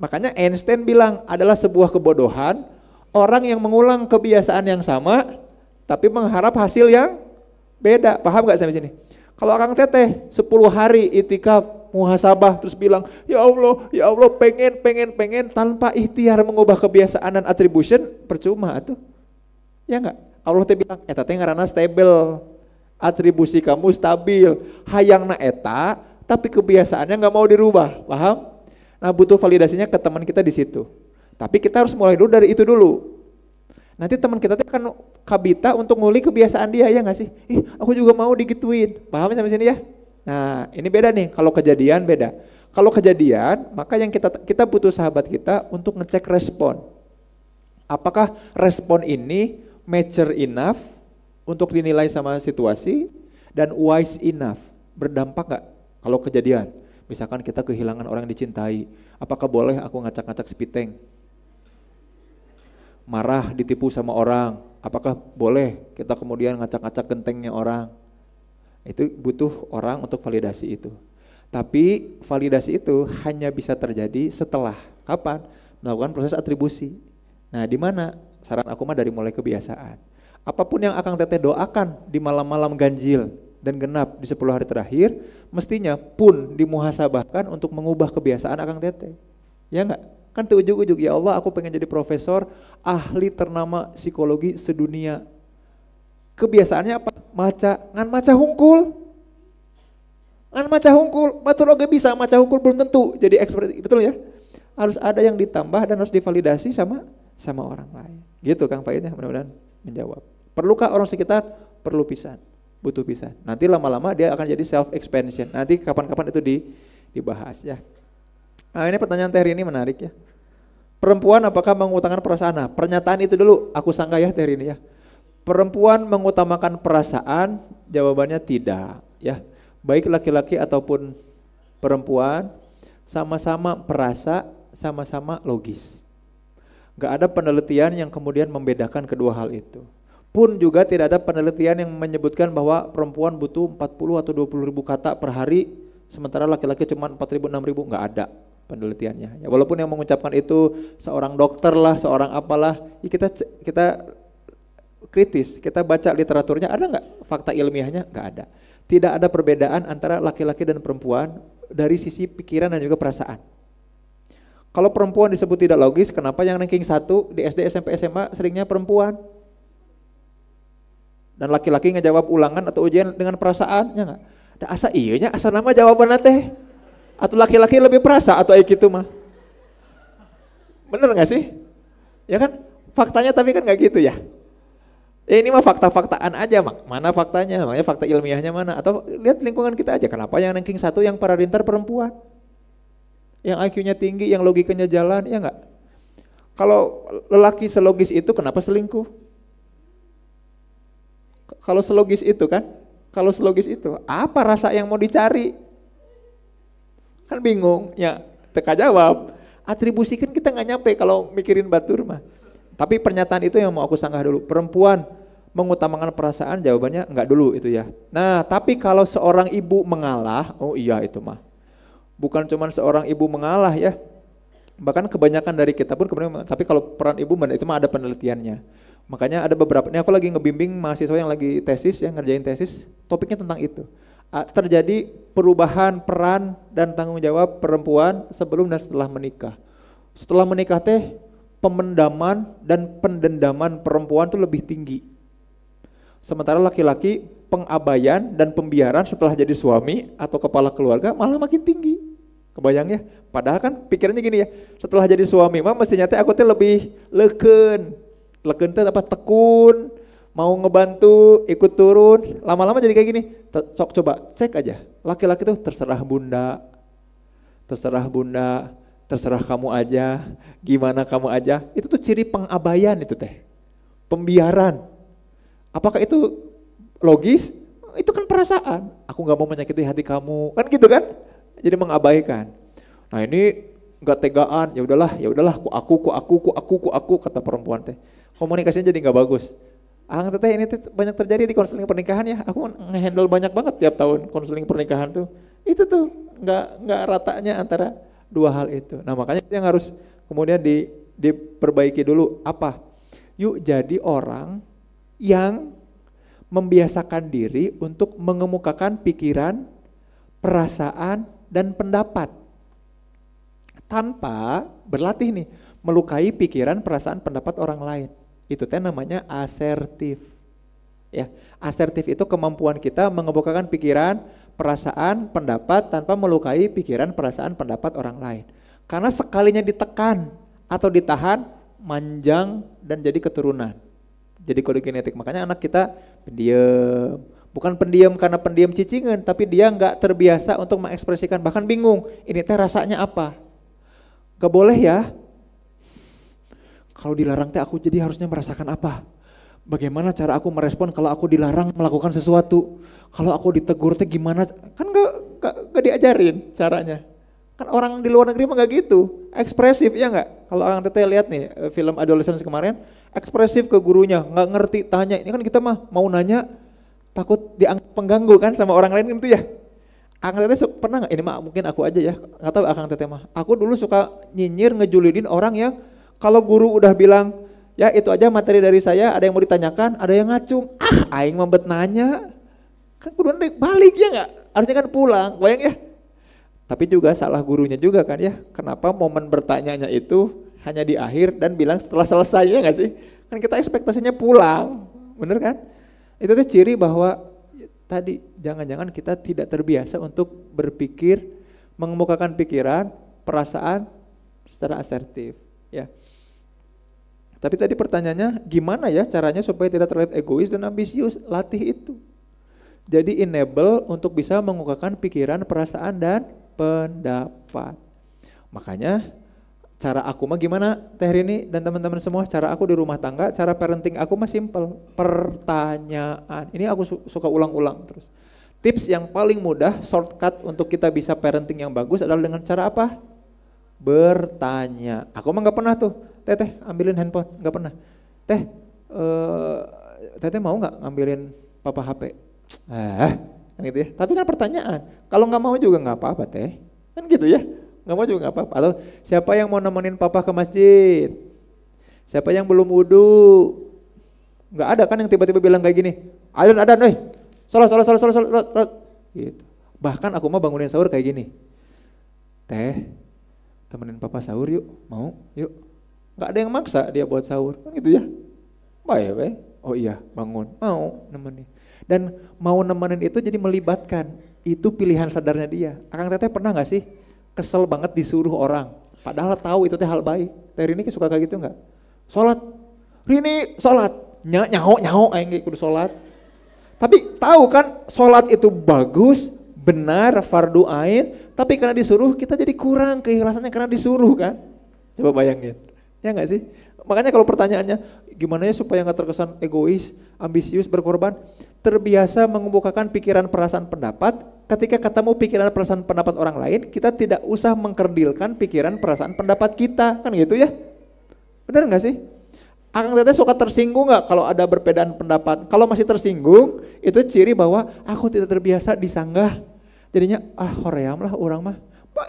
Makanya Einstein bilang adalah sebuah kebodohan orang yang mengulang kebiasaan yang sama, tapi mengharap hasil yang beda. Paham nggak sampai sini? Kalau Akang Teteh 10 hari itikaf muhasabah terus bilang, ya Allah pengen tanpa ikhtiar mengubah kebiasaan dan attribution, percuma tuh. Ya enggak? Allah teh bilang, eta teh ngaranna stable, atribusi kamu stabil, hayangna eta, tapi kebiasaannya nggak mau dirubah, paham? Nah butuh validasinya ke teman kita di situ. Tapi kita harus mulai dulu dari itu dulu. Nanti teman kita tuh akan kabita untuk nguli kebiasaan dia, ya nggak sih? Aku juga mau digituin, paham sampai sini ya? Nah ini beda nih, kalau kejadian beda. Kalau kejadian, maka yang kita butuh sahabat kita untuk ngecek respon. Apakah respon ini mature enough untuk dinilai sama situasi dan wise enough, berdampak gak kalau kejadian? Misalkan kita kehilangan orang yang dicintai, apakah boleh aku ngacak-ngacak sepiteng? Marah ditipu sama orang, apakah boleh kita kemudian ngacak-ngacak gentengnya orang? Itu butuh orang untuk validasi itu. Tapi validasi itu hanya bisa terjadi setelah kapan? Melakukan proses atribusi. Nah di mana? Saran aku mah dari mulai kebiasaan. Apapun yang Akang Teteh doakan di malam-malam ganjil dan genap di 10 hari terakhir, mestinya pun dimuhasabahkan untuk mengubah kebiasaan Akang Teteh. Ya enggak? Kan tuh ujuk-ujuk, ya Allah aku pengen jadi profesor ahli ternama psikologi sedunia. Kebiasaannya apa? Ngan maca hungkul. Ngan maca hungkul, batur oge bisa maca hungkul, belum tentu jadi expert, betul ya? Harus ada yang ditambah dan harus divalidasi sama orang lain. Gitu Kang Faidnya, mudah-mudahan menjawab. Perlukah orang sekitar? Perlu pisan, butuh pisan. Nanti lama-lama dia akan jadi self expansion. Nanti kapan-kapan itu dibahas ya. Nah ini pertanyaan Teh Rini menarik ya. Perempuan apakah mengutamakan perasaan? Nah, pernyataan itu dulu aku sangka ya Teh Rini ya. Perempuan mengutamakan perasaan, jawabannya tidak ya. Baik laki-laki ataupun perempuan sama-sama perasa, sama-sama logis. Gak ada penelitian yang kemudian membedakan kedua hal itu. Pun juga tidak ada penelitian yang menyebutkan bahwa perempuan butuh 40 atau 20 ribu kata per hari sementara laki-laki cuma 4.000 6.000, nggak ada penelitiannya. Ya, walaupun yang mengucapkan itu seorang dokter lah, seorang apalah, ya kita kritis, kita baca literaturnya, ada nggak fakta ilmiahnya? Nggak ada. Tidak ada perbedaan antara laki-laki dan perempuan dari sisi pikiran dan juga perasaan. Kalau perempuan disebut tidak logis, kenapa yang ranking 1 di SD, SMP, SMA seringnya perempuan? Dan laki-laki ngejawab ulangan atau ujian dengan perasaan, ya enggak? Da asa iya nya, asa nama jawabanna teh. Atau laki-laki lebih perasa atau kayak gitu mah. Bener enggak sih? Ya kan? Faktanya tapi kan enggak gitu ya. Ya ini mah fakta-faktaan aja, mana faktanya? Makanya fakta ilmiahnya mana? Atau lihat lingkungan kita aja, kenapa yang ranking 1 yang para pintar perempuan? Yang IQ-nya tinggi, yang logikanya jalan, ya enggak? Kalau lelaki selogis itu kenapa selingkuh? Kalau selogis itu kan, kalau selogis itu, apa rasa yang mau dicari? Kan bingung, ya teka jawab. Atribusi kan kita nggak nyampe kalau mikirin batur mah. Tapi pernyataan itu yang mau aku sanggah dulu. Perempuan mengutamakan perasaan, jawabannya enggak dulu itu ya. Nah tapi kalau seorang ibu mengalah, oh iya itu mah. Bukan cuma seorang ibu mengalah ya. Bahkan kebanyakan dari kita pun kemudian, tapi kalau peran ibu itu mah ada penelitiannya. Makanya ada beberapa, ini aku lagi ngebimbing mahasiswa yang lagi tesis, yang ngerjain tesis, topiknya tentang itu. Terjadi perubahan peran dan tanggung jawab perempuan sebelum dan setelah menikah. Setelah menikah teh, pemendaman dan pendendaman perempuan tuh lebih tinggi. Sementara laki-laki pengabaian dan pembiaran setelah jadi suami atau kepala keluarga malah makin tinggi. Kebayang ya? Padahal kan pikirannya gini ya, setelah jadi suami mah mestinya teh aku teh lebih leukeun. Leukeun teh apa tekun, mau ngebantu, ikut turun, lama-lama jadi kayak gini. Sok coba cek aja, laki-laki tuh terserah bunda, terserah kamu aja, gimana kamu aja. Itu tuh ciri pengabaian itu teh, pembiaran. Apakah itu logis? Itu kan perasaan. Aku nggak mau menyakiti hati kamu, kan gitu kan? Jadi mengabaikan. Nah ini nggak tegaan, ya udahlah, ku aku kata perempuan teh. Komunikasinya jadi nggak bagus. Teteh ini tuh banyak terjadi di konseling pernikahan ya. Aku nge-handle banyak banget tiap tahun konseling pernikahan tuh. Itu tuh nggak ratanya antara dua hal itu. Nah makanya yang harus kemudian diperbaiki dulu apa? Yuk jadi orang yang membiasakan diri untuk mengemukakan pikiran, perasaan, dan pendapat tanpa berlatih nih melukai pikiran, perasaan, pendapat orang lain. Itu teh namanya asertif. Ya, asertif itu kemampuan kita mengemukakan pikiran, perasaan, pendapat tanpa melukai pikiran, perasaan, pendapat orang lain. Karena sekalinya ditekan atau ditahan, manjang dan jadi keturunan. Jadi kode genetik. Makanya anak kita pendiam. Bukan pendiam karena pendiam cicingan, tapi dia nggak terbiasa untuk mengekspresikan, bahkan bingung, ini teh rasanya apa? Gak boleh ya. Kalau dilarang teh aku jadi harusnya merasakan apa? Bagaimana cara aku merespon kalau aku dilarang melakukan sesuatu? Kalau aku ditegur teh gimana? Kan gak diajarin caranya. Kan orang di luar negeri mah gak gitu, ekspresif ya enggak? Kalau orang teteh lihat nih film Adolescence kemarin, ekspresif ke gurunya, nggak ngerti tanya. Ini kan kita mah mau nanya takut dianggap pengganggu kan sama orang lain gitu ya. Akang teteh pernah nggak? Ini mah mungkin aku aja ya, nggak tahu akang teteh mah. Aku dulu suka nyinyir ngejulidin orang yang kalau guru udah bilang, ya itu aja materi dari saya, ada yang mau ditanyakan, ada yang ngacung. Aing mabet nanya. Kan kudu balik ya enggak? Harusnya kan pulang, bayang ya. Tapi juga salah gurunya juga kan ya. Kenapa momen bertanyanya itu hanya di akhir dan bilang setelah selesai ya enggak sih? Kan kita ekspektasinya pulang, bener kan? Itu tuh ciri bahwa tadi jangan-jangan kita tidak terbiasa untuk berpikir, mengemukakan pikiran, perasaan secara asertif ya. Tapi tadi pertanyaannya gimana ya caranya supaya tidak terlihat egois dan ambisius? Latih itu. Jadi enable untuk bisa mengungkapkan pikiran, perasaan, dan pendapat. Makanya cara aku mah gimana Teh Rini dan teman-teman semua, cara aku di rumah tangga, cara parenting aku mah simple. Pertanyaan. Ini aku suka ulang-ulang terus. Tips yang paling mudah, shortcut untuk kita bisa parenting yang bagus adalah dengan cara apa? Bertanya. Aku mah gak pernah tuh, Teteh ambilin handphone, gak pernah. Teteh mau gak ngambilin papa HP? kan gitu ya. Tapi kan pertanyaan, kalau nggak mau juga nggak apa-apa teh, kan gitu ya. Nggak mau juga nggak apa-apa. Atau siapa yang mau nemenin papa ke masjid? Siapa yang belum wudu? Nggak ada kan yang tiba-tiba bilang kayak gini, adan, sholat, gitu. Bahkan aku mau bangunin sahur kayak gini, teh, temenin papa sahur yuk, mau, yuk. Nggak ada yang maksa dia buat sahur, kan gitu ya. Baik, oh iya bangun, mau nemenin. Dan mau nemenin itu jadi melibatkan, itu pilihan sadarnya dia. Akang teteh pernah nggak sih kesel banget disuruh orang, padahal tahu itu teh hal baik. Teh Rini suka kayak gitu nggak? Sholat, Rini sholat, nyaho, aing kudu sholat. Tapi tahu kan sholat itu bagus, benar, fardu ain, tapi karena disuruh kita jadi kurang keikhlasannya karena disuruh kan. Coba bayangin, ya nggak sih? Makanya kalau pertanyaannya gimana ya supaya nggak terkesan egois, ambisius, berkorban, terbiasa mengemukakan pikiran, perasaan, pendapat. Ketika ketemu pikiran, perasaan, pendapat orang lain, kita tidak usah mengkerdilkan pikiran, perasaan, pendapat kita, kan gitu ya? Benar nggak sih? Akang teteh suka tersinggung nggak kalau ada perbedaan pendapat? Kalau masih tersinggung, itu ciri bahwa aku tidak terbiasa disanggah. Jadinya hoream lah orang mah,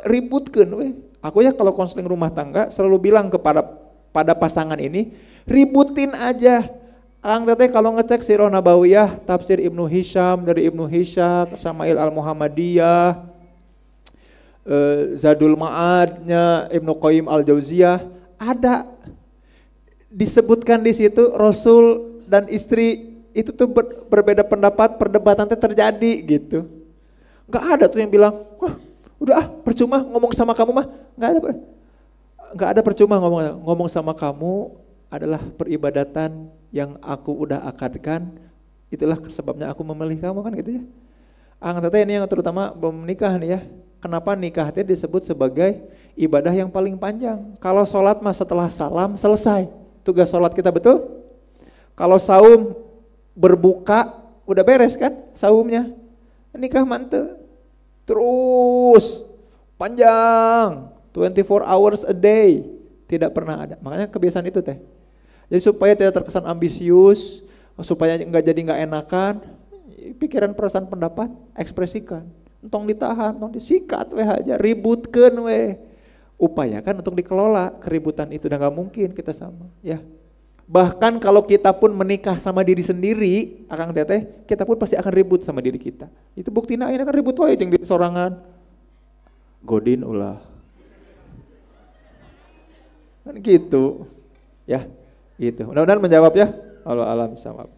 ributkeun weh. Aku ya kalau konseling rumah tangga selalu bilang pada pasangan ini, ributin aja. Akang teteh kalau ngecek Sirah Nabawiyah, tafsir Ibnu Hisham dari Ibnu Hisham, Samail Al-Muhammadiyah, Zadul Ma'adnya Ibnu Qayyim Al-Jauziyah, ada disebutkan di situ Rasul dan istri itu tuh berbeda pendapat, perdebatan terjadi gitu. Nggak ada tuh yang bilang, wah udah percuma ngomong sama kamu mah, nggak ada percuma ngomong sama kamu adalah peribadatan yang aku udah akadkan, itulah sebabnya aku memilih kamu kan gitu ya. Akang teteh ini yang terutama belum menikah nih ya, kenapa nikah itu disebut sebagai ibadah yang paling panjang? Kalau sholat mah setelah salam selesai, tugas sholat kita betul. Kalau saum berbuka udah beres kan saumnya, nikah mantu terus panjang 24 hours a day, tidak pernah ada. Makanya kebiasaan itu teh. Jadi supaya tidak terkesan ambisius, supaya nggak enakan, pikiran, perasaan, pendapat ekspresikan. Entong ditahan, entong disikat weh aja, ributkeun weh. Upayakan untuk dikelola keributan itu, dan nggak mungkin kita sama, ya. Bahkan kalau kita pun menikah sama diri sendiri, akang teteh, kita pun pasti akan ribut sama diri kita. Itu buktinya ini kan ribut wae jeung di sorangan. Godin ulah. Kan gitu. Ya, gitu. Mudah-mudahan menjawab ya. Allah alam sama.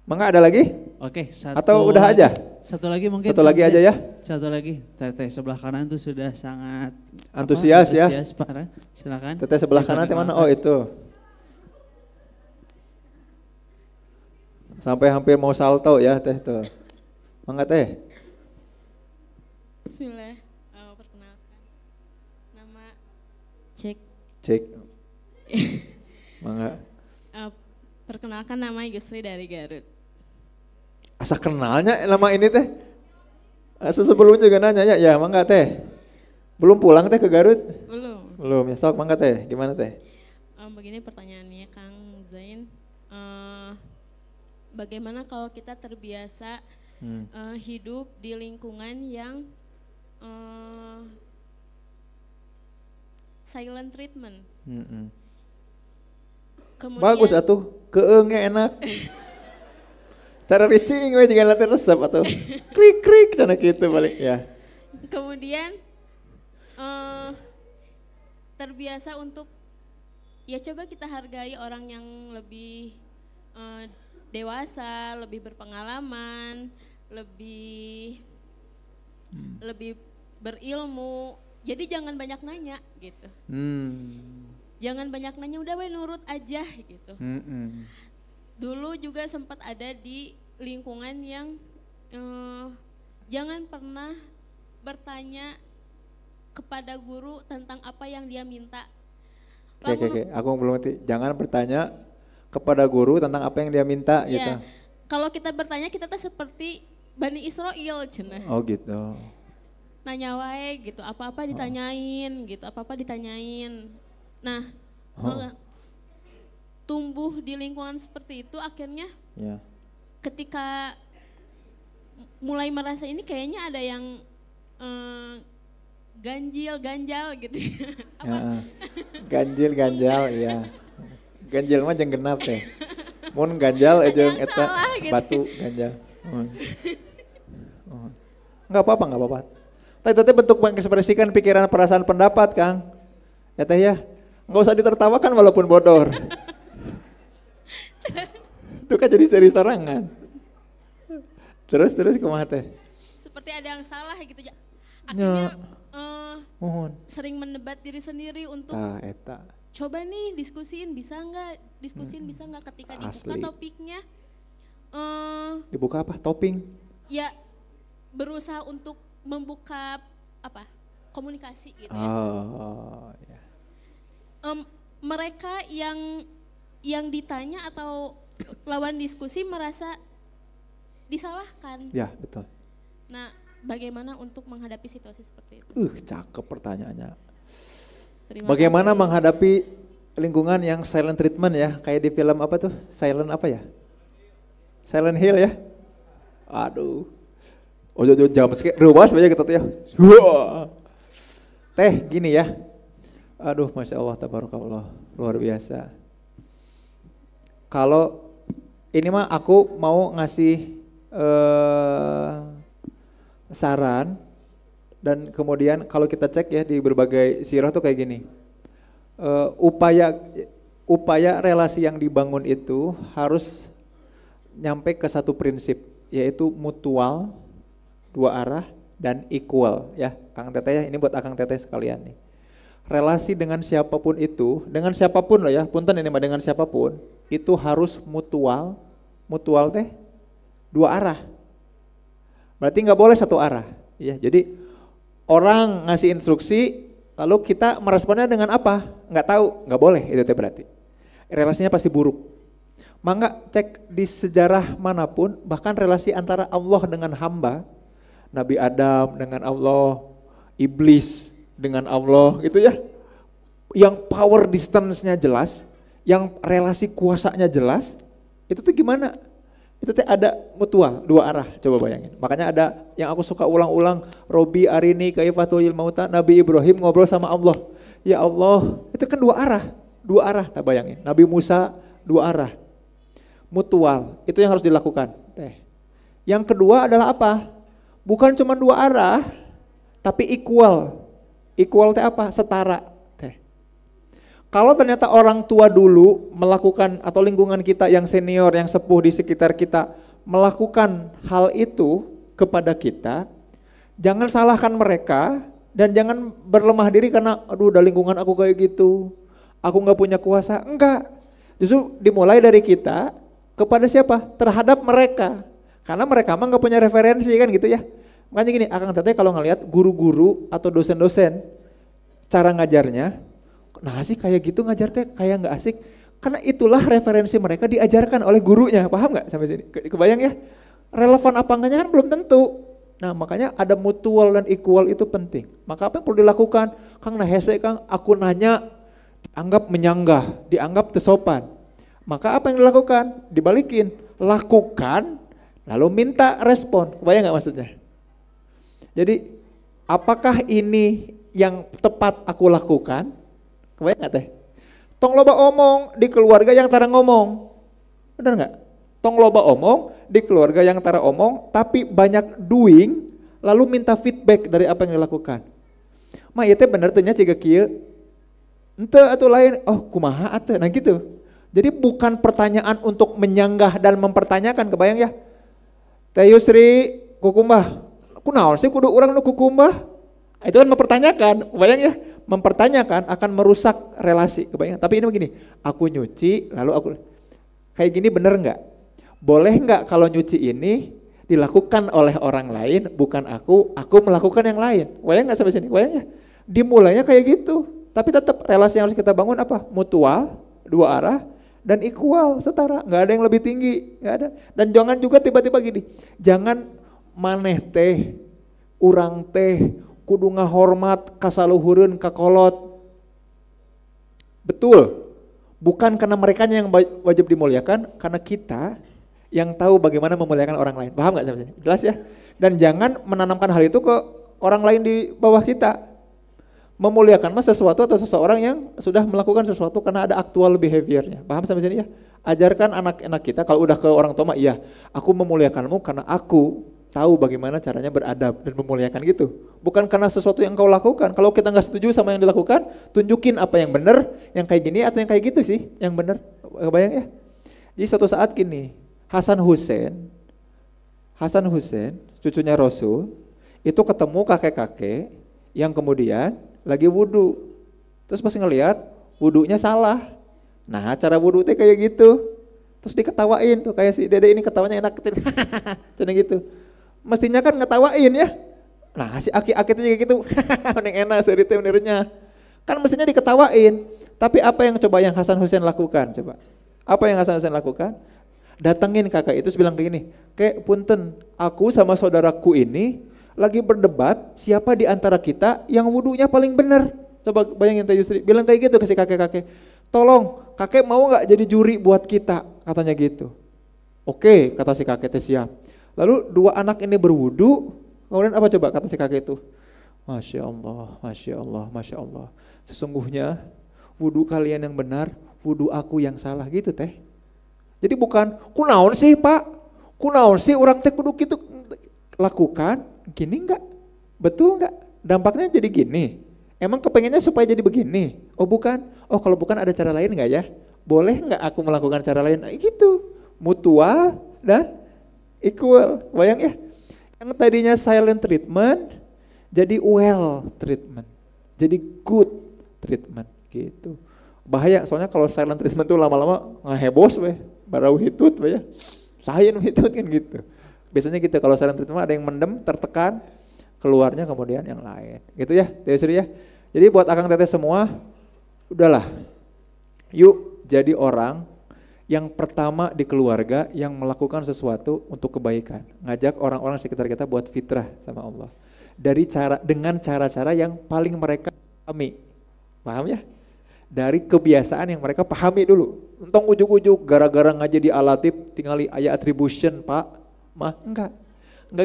Mangga ada lagi? Oke, atau udah lagi, aja? Satu lagi mungkin. Satu lagi aja ya. Satu lagi. Teteh sebelah kanan tuh sudah sangat antusias ya. Parah. Silakan. Teteh sebelah kanan di mana? Oh, itu. Sampai hampir mau salto ya teh tuh. Mangga teh. Bismillah. Perkenalkan. Nama Cek. Mangga. Perkenalkan nama Yusri dari Garut. Asa kenalnya nama ini teh. Sebelumnya juga nanya ya mangga teh. Belum pulang teh ke Garut? Belum ya, sok mangga teh. Gimana teh? Begini pertanyaannya Kang Zain. Bagaimana kalau kita terbiasa hidup di lingkungan yang silent treatment? Kemudian, bagus atuh, keengnya enak. Cara ricing we jangan latih resep atau krik sana gitu balik ya. Kemudian terbiasa untuk ya coba kita hargai orang yang lebih dewasa, lebih berpengalaman, lebih berilmu. Jadi jangan banyak nanya gitu. Jangan banyak nanya, udah we nurut aja gitu. Dulu juga sempat ada di lingkungan yang jangan pernah bertanya kepada guru tentang apa yang dia minta. Oke, aku belum ngerti. Jangan bertanya kepada guru tentang apa yang dia minta ya, gitu. Kalau kita bertanya kita tuh seperti Bani Israel cenah. Oh gitu. Nanya wae gitu, apa-apa ditanyain gitu, apa-apa ditanyain. Nah, tumbuh di lingkungan seperti itu akhirnya ketika mulai merasa ini kayaknya ada yang ganjil gitu. Ya, ganjil ya. Ganjil mah jeung genap teh. Mun ganjal jeung eta gitu. Batu ganjal. Enggak apa-apa. Tapi itu bentuk mengekspresikan pikiran, perasaan, pendapat, Kang. Ya teh ya. Enggak usah ditertawakan walaupun bodor. Itu kan jadi seri serangan. Terus kumaha teh? Seperti ada yang salah gitu. Akhirnya sering mendebat diri sendiri untuk eta. Coba nih diskusiin bisa nggak ketika dibuka topiknya. Dibuka apa? Toping? Ya berusaha untuk membuka komunikasi gitu ya. Ya. Mereka yang ditanya atau lawan diskusi merasa disalahkan. Ya betul. Nah, bagaimana untuk menghadapi situasi seperti itu? Cakep pertanyaannya. Bagaimana menghadapi lingkungan yang silent treatment ya, kayak di film apa tuh? Silent Hill ya. Aduh. Jam sekali ruas aja gitu ya. Teh gini ya. Aduh, Masya Allah, tabarakallah, luar biasa. Kalau ini mah aku mau ngasih saran, dan kemudian kalau kita cek ya di berbagai sirah tuh kayak gini, upaya relasi yang dibangun itu harus nyampe ke satu prinsip, yaitu mutual, dua arah, dan equal ya. Kang Teteh ya, ini buat Akang Teteh sekalian nih. Relasi dengan siapapun loh ya, punten ini mah dengan siapapun, itu harus mutual teh dua arah. Berarti nggak boleh satu arah. Ya, jadi orang ngasih instruksi, lalu kita meresponnya dengan apa? Nggak tahu, nggak boleh, itu teh berarti relasinya pasti buruk. Maka cek di sejarah manapun, bahkan relasi antara Allah dengan hamba, Nabi Adam dengan Allah, iblis dengan Allah gitu ya, yang power distance-nya jelas, yang relasi kuasanya jelas, itu tuh gimana? Itu teh ada mutual, dua arah, coba bayangin. Makanya ada yang aku suka ulang-ulang, Robi arini kaifatul mauta, Nabi Ibrahim ngobrol sama Allah. Ya Allah, itu kan dua arah, tak bayangin. Nabi Musa, dua arah. Mutual, itu yang harus dilakukan. Yang kedua adalah apa? Bukan cuma dua arah, tapi equal. Equal teh apa? Setara. Kalau ternyata orang tua dulu melakukan, atau lingkungan kita yang senior, yang sepuh di sekitar kita melakukan hal itu kepada kita, jangan salahkan mereka dan jangan berlemah diri karena aduh udah lingkungan aku kayak gitu, aku gak punya kuasa. Enggak, justru dimulai dari kita kepada siapa? Terhadap mereka, karena mereka mah gak punya referensi kan gitu ya. Makanya gini, Akang Teteh kalau ngelihat guru-guru atau dosen-dosen cara ngajarnya, nah sih kayak gitu ngajar teh kayak nggak asik, karena itulah referensi mereka diajarkan oleh gurunya, paham nggak sampai sini? Kebayang ya, relevan apa enggaknya kan belum tentu. Nah makanya ada mutual dan equal itu penting. Maka apa yang perlu dilakukan? Kang nah hese Kang, aku nanya dianggap menyanggah, dianggap tersopan. Maka apa yang dilakukan? Dibalikin, lakukan lalu minta respon. Kebayang nggak maksudnya? Jadi apakah ini yang tepat aku lakukan? Kebayang gak teh? Tong loba omong di keluarga yang tara ngomong. Benar gak? Tong loba omong di keluarga yang tara omong tapi banyak doing, lalu minta feedback dari apa yang dilakukan. Mah ieu teh bener teh nya ciga kieu. Henteu atuh lain, oh kumaha atuh, nah gitu. Jadi bukan pertanyaan untuk menyanggah dan mempertanyakan, kebayang ya? Teh Yusri kukumbah, kunaon sih kudu urang nu kukumbah? Itu kan mempertanyakan, kebayang ya? Mempertanyakan akan merusak relasi, kebayang. Tapi ini begini, aku nyuci lalu aku kayak gini bener nggak? Boleh nggak kalau nyuci ini dilakukan oleh orang lain, bukan aku melakukan yang lain. Kebayang nggak sampai sini? Kebayang ya? Dimulainya kayak gitu, tapi tetap relasi yang harus kita bangun apa? Mutual, dua arah, dan equal, setara. Nggak ada yang lebih tinggi, nggak ada. Dan jangan juga tiba-tiba gini, jangan maneh teh, urang teh, kudu ngahormat kasaluhureun kakolot. Betul, bukan karena mereka yang wajib dimuliakan, karena kita yang tahu bagaimana memuliakan orang lain. Paham nggak sampai sini? Jelas ya? Dan jangan menanamkan hal itu ke orang lain di bawah kita. Memuliakan mah sesuatu atau seseorang yang sudah melakukan sesuatu karena ada actual behaviornya. Paham sampai sini ya? Ajarkan anak-anak kita, kalau udah ke orang tua mah iya, aku memuliakanmu karena aku tahu bagaimana caranya beradab dan memuliakan gitu. Bukan karena sesuatu yang kau lakukan. Kalau kita nggak setuju sama yang dilakukan, tunjukin apa yang benar, yang kayak gini atau yang kayak gitu sih, yang benar. Kebayang ya? Jadi suatu saat gini, Hasan Hussein, cucunya Rasul, itu ketemu kakek-kakek yang kemudian lagi wudhu. Terus pas ngelihat wudhunya salah. Nah cara wudhu teh kayak gitu. Terus diketawain tuh, kayak si dede ini ketawanya enak. Cina gitu. Mestinya kan ngetawain ya. Nah si aki-aki itu juga gitu. Mending enak cerita benernya. Kan mestinya diketawain. Tapi apa yang Hasan Hussein lakukan coba? Apa yang Hasan Hussein lakukan? Datengin kakak itu bilang kayak gini, kayak punten, aku sama saudaraku ini lagi berdebat siapa di antara kita yang wudunya paling benar. Coba bayangin Teh Yusri, bilang kayak gitu ke si kakek-kakek. Tolong, kakek mau gak jadi juri buat kita? Katanya gitu. Oke, kata si kakek teh siap. Lalu dua anak ini berwudu, kemudian apa coba kata si kakek itu? Masya Allah, Masya Allah, Masya Allah. Sesungguhnya wudu kalian yang benar, wudu aku yang salah gitu teh. Jadi bukan, kunaon sih pak, kunaon sih orang teh kudu gitu lakukan, gini enggak, betul enggak, dampaknya jadi gini, emang kepengennya supaya jadi begini, oh bukan, oh kalau bukan ada cara lain enggak ya, boleh enggak aku melakukan cara lain, nah, gitu, mutual dan equal, bayang ya, yang tadinya silent treatment, jadi well treatment, jadi good treatment gitu. Bahaya soalnya kalau silent treatment tuh lama-lama ngehebos weh, baru hitut weh ya. Sahin hitut kan gitu. Biasanya gitu kalau silent treatment ada yang mendem, tertekan, keluarnya kemudian yang lain. Gitu ya, Teh Yusri ya. Jadi buat akang teteh semua, udahlah. Yuk jadi orang yang pertama di keluarga yang melakukan sesuatu untuk kebaikan. Ngajak orang-orang sekitar kita buat fitrah sama Allah. Dengan cara-cara yang paling mereka pahami. Paham ya? Dari kebiasaan yang mereka pahami dulu. Untung ujuk-ujuk gara-gara ngaji di Al-Latif tinggali ayat attribution pak, mah enggak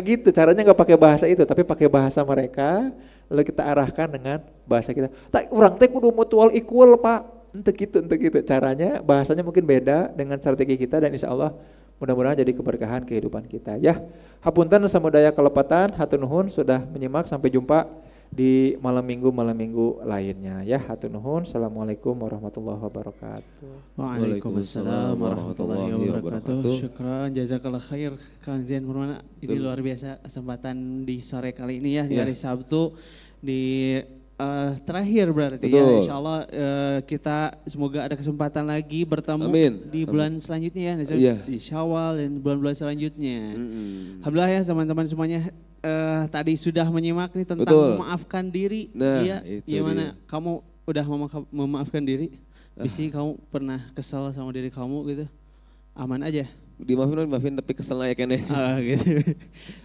gitu. Caranya enggak pakai bahasa itu, tapi pakai bahasa mereka. Lalu kita arahkan dengan bahasa kita. Tak orang teh kudu mutual equal pak. Ente gitu. Caranya, bahasanya mungkin beda dengan strategi kita dan insya Allah mudah-mudahan jadi keberkahan kehidupan kita. Ya, hapunten samudaya kelepatan, hatur nuhun sudah menyimak. Sampai jumpa di malam minggu lainnya ya. Hatur nuhun. Assalamualaikum warahmatullahi wabarakatuh. Waalaikumsalam warahmatullahi wabarakatuh. Syukran, jazakallah khair Kang Zain Purwana. Ini luar biasa kesempatan di sore kali ini ya, di hari Sabtu di terakhir berarti. Betul. Ya insya Allah kita semoga ada kesempatan lagi bertemu di bulan selanjutnya ya, di Syawal dan bulan-bulan selanjutnya. Alhamdulillah ya teman-teman semuanya. Tadi sudah menyimak nih tentang memaafkan diri. Nah, iya, gimana kamu udah memaafkan diri? Bisi kamu pernah kesal sama diri kamu gitu? Aman aja. Dimaafin tapi kesel ya kan ya. Gitu.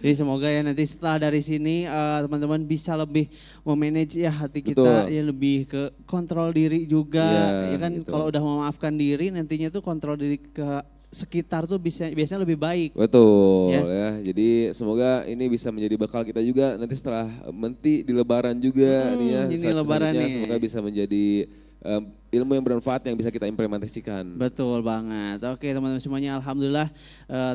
Jadi semoga ya nanti setelah dari sini teman-teman bisa lebih memanage ya hati kita. Ya lebih ke kontrol diri juga. Ya kan gitu. Kalau udah memaafkan diri nantinya tuh kontrol diri ke sekitar tuh biasanya lebih baik. Betul ya. Jadi semoga ini bisa menjadi bekal kita juga nanti setelah menti di lebaran juga nih ya. Ini lebaran nih. Semoga bisa menjadi ilmu yang bermanfaat yang bisa kita implementasikan. Betul banget. Oke teman-teman semuanya, alhamdulillah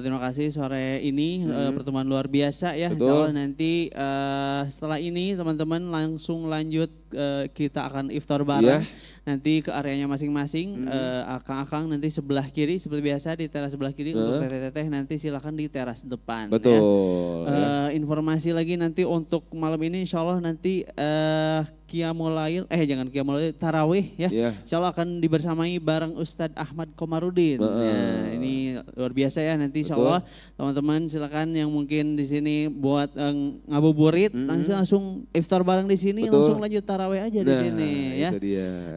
terima kasih sore ini pertemuan luar biasa ya. Insyaallah nanti setelah ini teman-teman langsung lanjut kita akan iftar bareng. Nanti ke areanya masing-masing, akang-akang nanti sebelah kiri seperti biasa di teras sebelah kiri, untuk teteh-teteh nanti silakan di teras depan. Betul. Ya. Informasi lagi nanti untuk malam ini insya Allah nanti Qiyamul Lail, Tarawih ya. Insya Allah akan dibersamai bareng Ustadz Ahmad Komarudin. Nah, ini luar biasa ya nanti insya Allah teman-teman silakan yang mungkin di sini buat ngabuburit, langsung iftar bareng di sini, langsung lanjut tarawih aja di sini ya.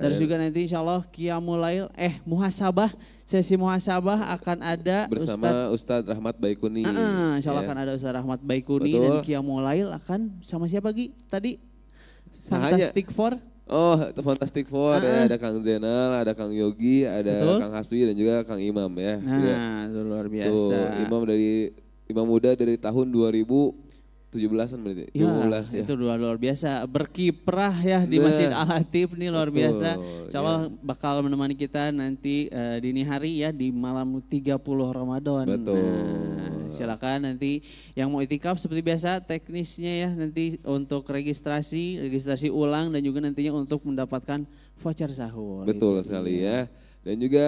Terus juga nanti insya Allah Qiyamul Lail, sesi muhasabah akan ada bersama Ustadz Rahmat Baikuni. Insya Allah akan ada Ustadz Rahmat Baikuni dan Qiyamul Lail akan sama siapa Gi? Tadi Fantastic Four. Oh, Fantastic Four ya, ada Kang Zainal, ada Kang Yogi, ada Betul. Kang Haswi dan juga Kang Imam ya. Nah, itu luar biasa. Tuh, Imam muda dari tahun 2017-an berarti. Ya, 2012 ya. itu luar biasa. Berkiprah ya di Masjid Al-Latif nih luar biasa. Insyaallah bakal menemani kita nanti dini hari ya di malam 30 Ramadan. Betul. Nah, silakan nanti yang mau itikaf seperti biasa teknisnya ya nanti untuk registrasi ulang dan juga nantinya untuk mendapatkan voucher sahur. Betul sekali ya. Dan juga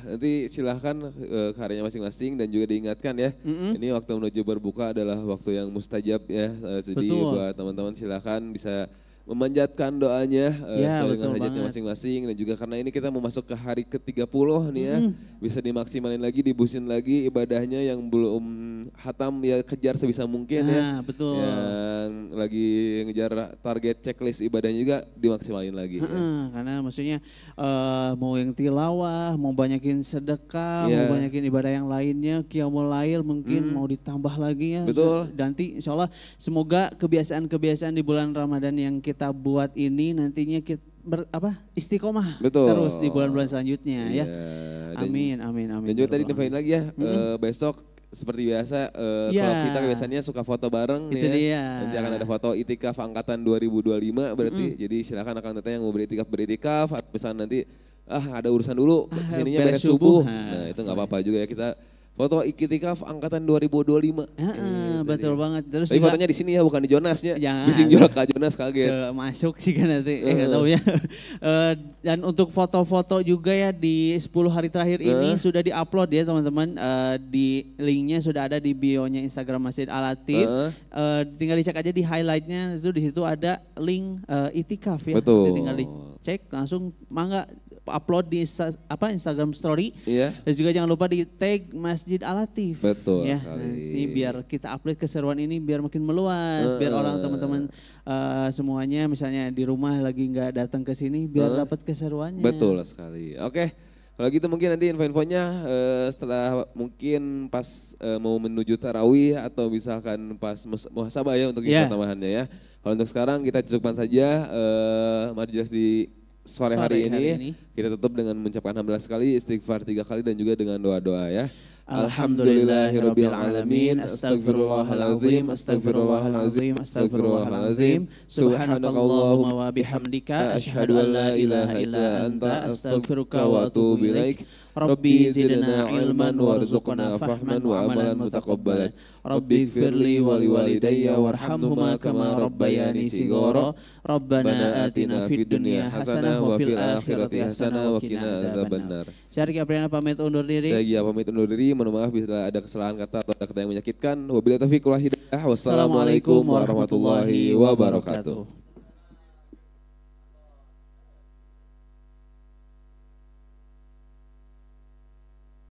nanti silahkan karyanya masing-masing dan juga diingatkan ya. Ini waktu menuju berbuka adalah waktu yang mustajab ya. Jadi buat teman-teman silahkan bisa memanjatkan doanya sesuai dengan hajatnya masing-masing. Dan juga karena ini kita mau masuk ke hari ke-30 nih ya. Bisa dimaksimalin lagi, dibusin lagi ibadahnya yang belum hatam ya kejar sebisa mungkin ya. Betul. Yang lagi ngejar target checklist ibadahnya juga dimaksimalin lagi. Karena maksudnya mau yang tilawah, mau banyakin sedekah, mau banyakin ibadah yang lainnya, qiyamul lail mungkin mau ditambah lagi ya. Betul. Nanti insya Allah semoga kebiasaan-kebiasaan di bulan Ramadan yang kita buat ini nantinya kita istiqomah terus di bulan-bulan selanjutnya ya. Amin. Dan juga tadi infoin lagi ya, besok seperti biasa kalau kita biasanya suka foto bareng itu ya. Nanti akan ada foto itikaf angkatan 2025 berarti. Jadi silakan akan yang mau beritikaf atau misalnya nanti ada urusan dulu kesininya beres subuh. Nah itu nggak apa-apa juga ya, kita foto itikaf angkatan 2025. Betul banget. Terus tapi juga, fotonya di sini ya, bukan di Jonasnya. Jangan. Bising jual Kak Jonas kaget. Masuk sih kan nanti, nggak tahu ya. Dan untuk foto-foto juga ya di 10 hari terakhir ini sudah diupload ya teman-teman. Di linknya sudah ada di bio-nya Instagram Masjid Al-Latif. Tinggal dicek aja di highlight-nya, itu di situ ada link itikaf ya. Betul. Tinggal dicek langsung mangga upload di Instagram story. Dan juga jangan lupa di tag Masjid Al-Latif. Betul ya. sekali. Ini biar kita upload keseruan ini biar makin meluas, biar orang teman-teman semuanya misalnya di rumah lagi nggak datang ke sini biar dapat keseruannya. Betul sekali. Oke. Kalau gitu mungkin nanti info-infonya setelah mungkin pas mau menuju tarawih atau misalkan pas muhasabah ya untuk info tambahannya ya. Kalau untuk sekarang kita cukupkan saja Marjas di sore hari ini kita tutup dengan mengucapkan hamdalah sekali, istighfar 3 kali dan juga dengan doa-doa ya. Alhamdulillahirabbil alamin, astagfirullahalazim, astagfirullahalazim, astagfirullahalazim. Subhanakallahumma wa bihamdika asyhadu an la ilaha illa anta astaghfiruka wa atubu ilaik. Rabbi zidna ilman warzuqna fahman wa amalan mutaqabbalan. Rabbi ighfirli wa liwalidayya warhamhuma kama rabbayani shighara. Rabbana atina fid dunya hasanah wa fil akhirati hasanah wa qina adzabannar. Saya Riki Apriana pamit undur diri. Saya Gia pamit undur diri. Mohon maaf bila ada kesalahan kata atau ada kata yang menyakitkan. Wabillahi taufiq wal hidayah. Wassalamualaikum warahmatullahi wabarakatuh.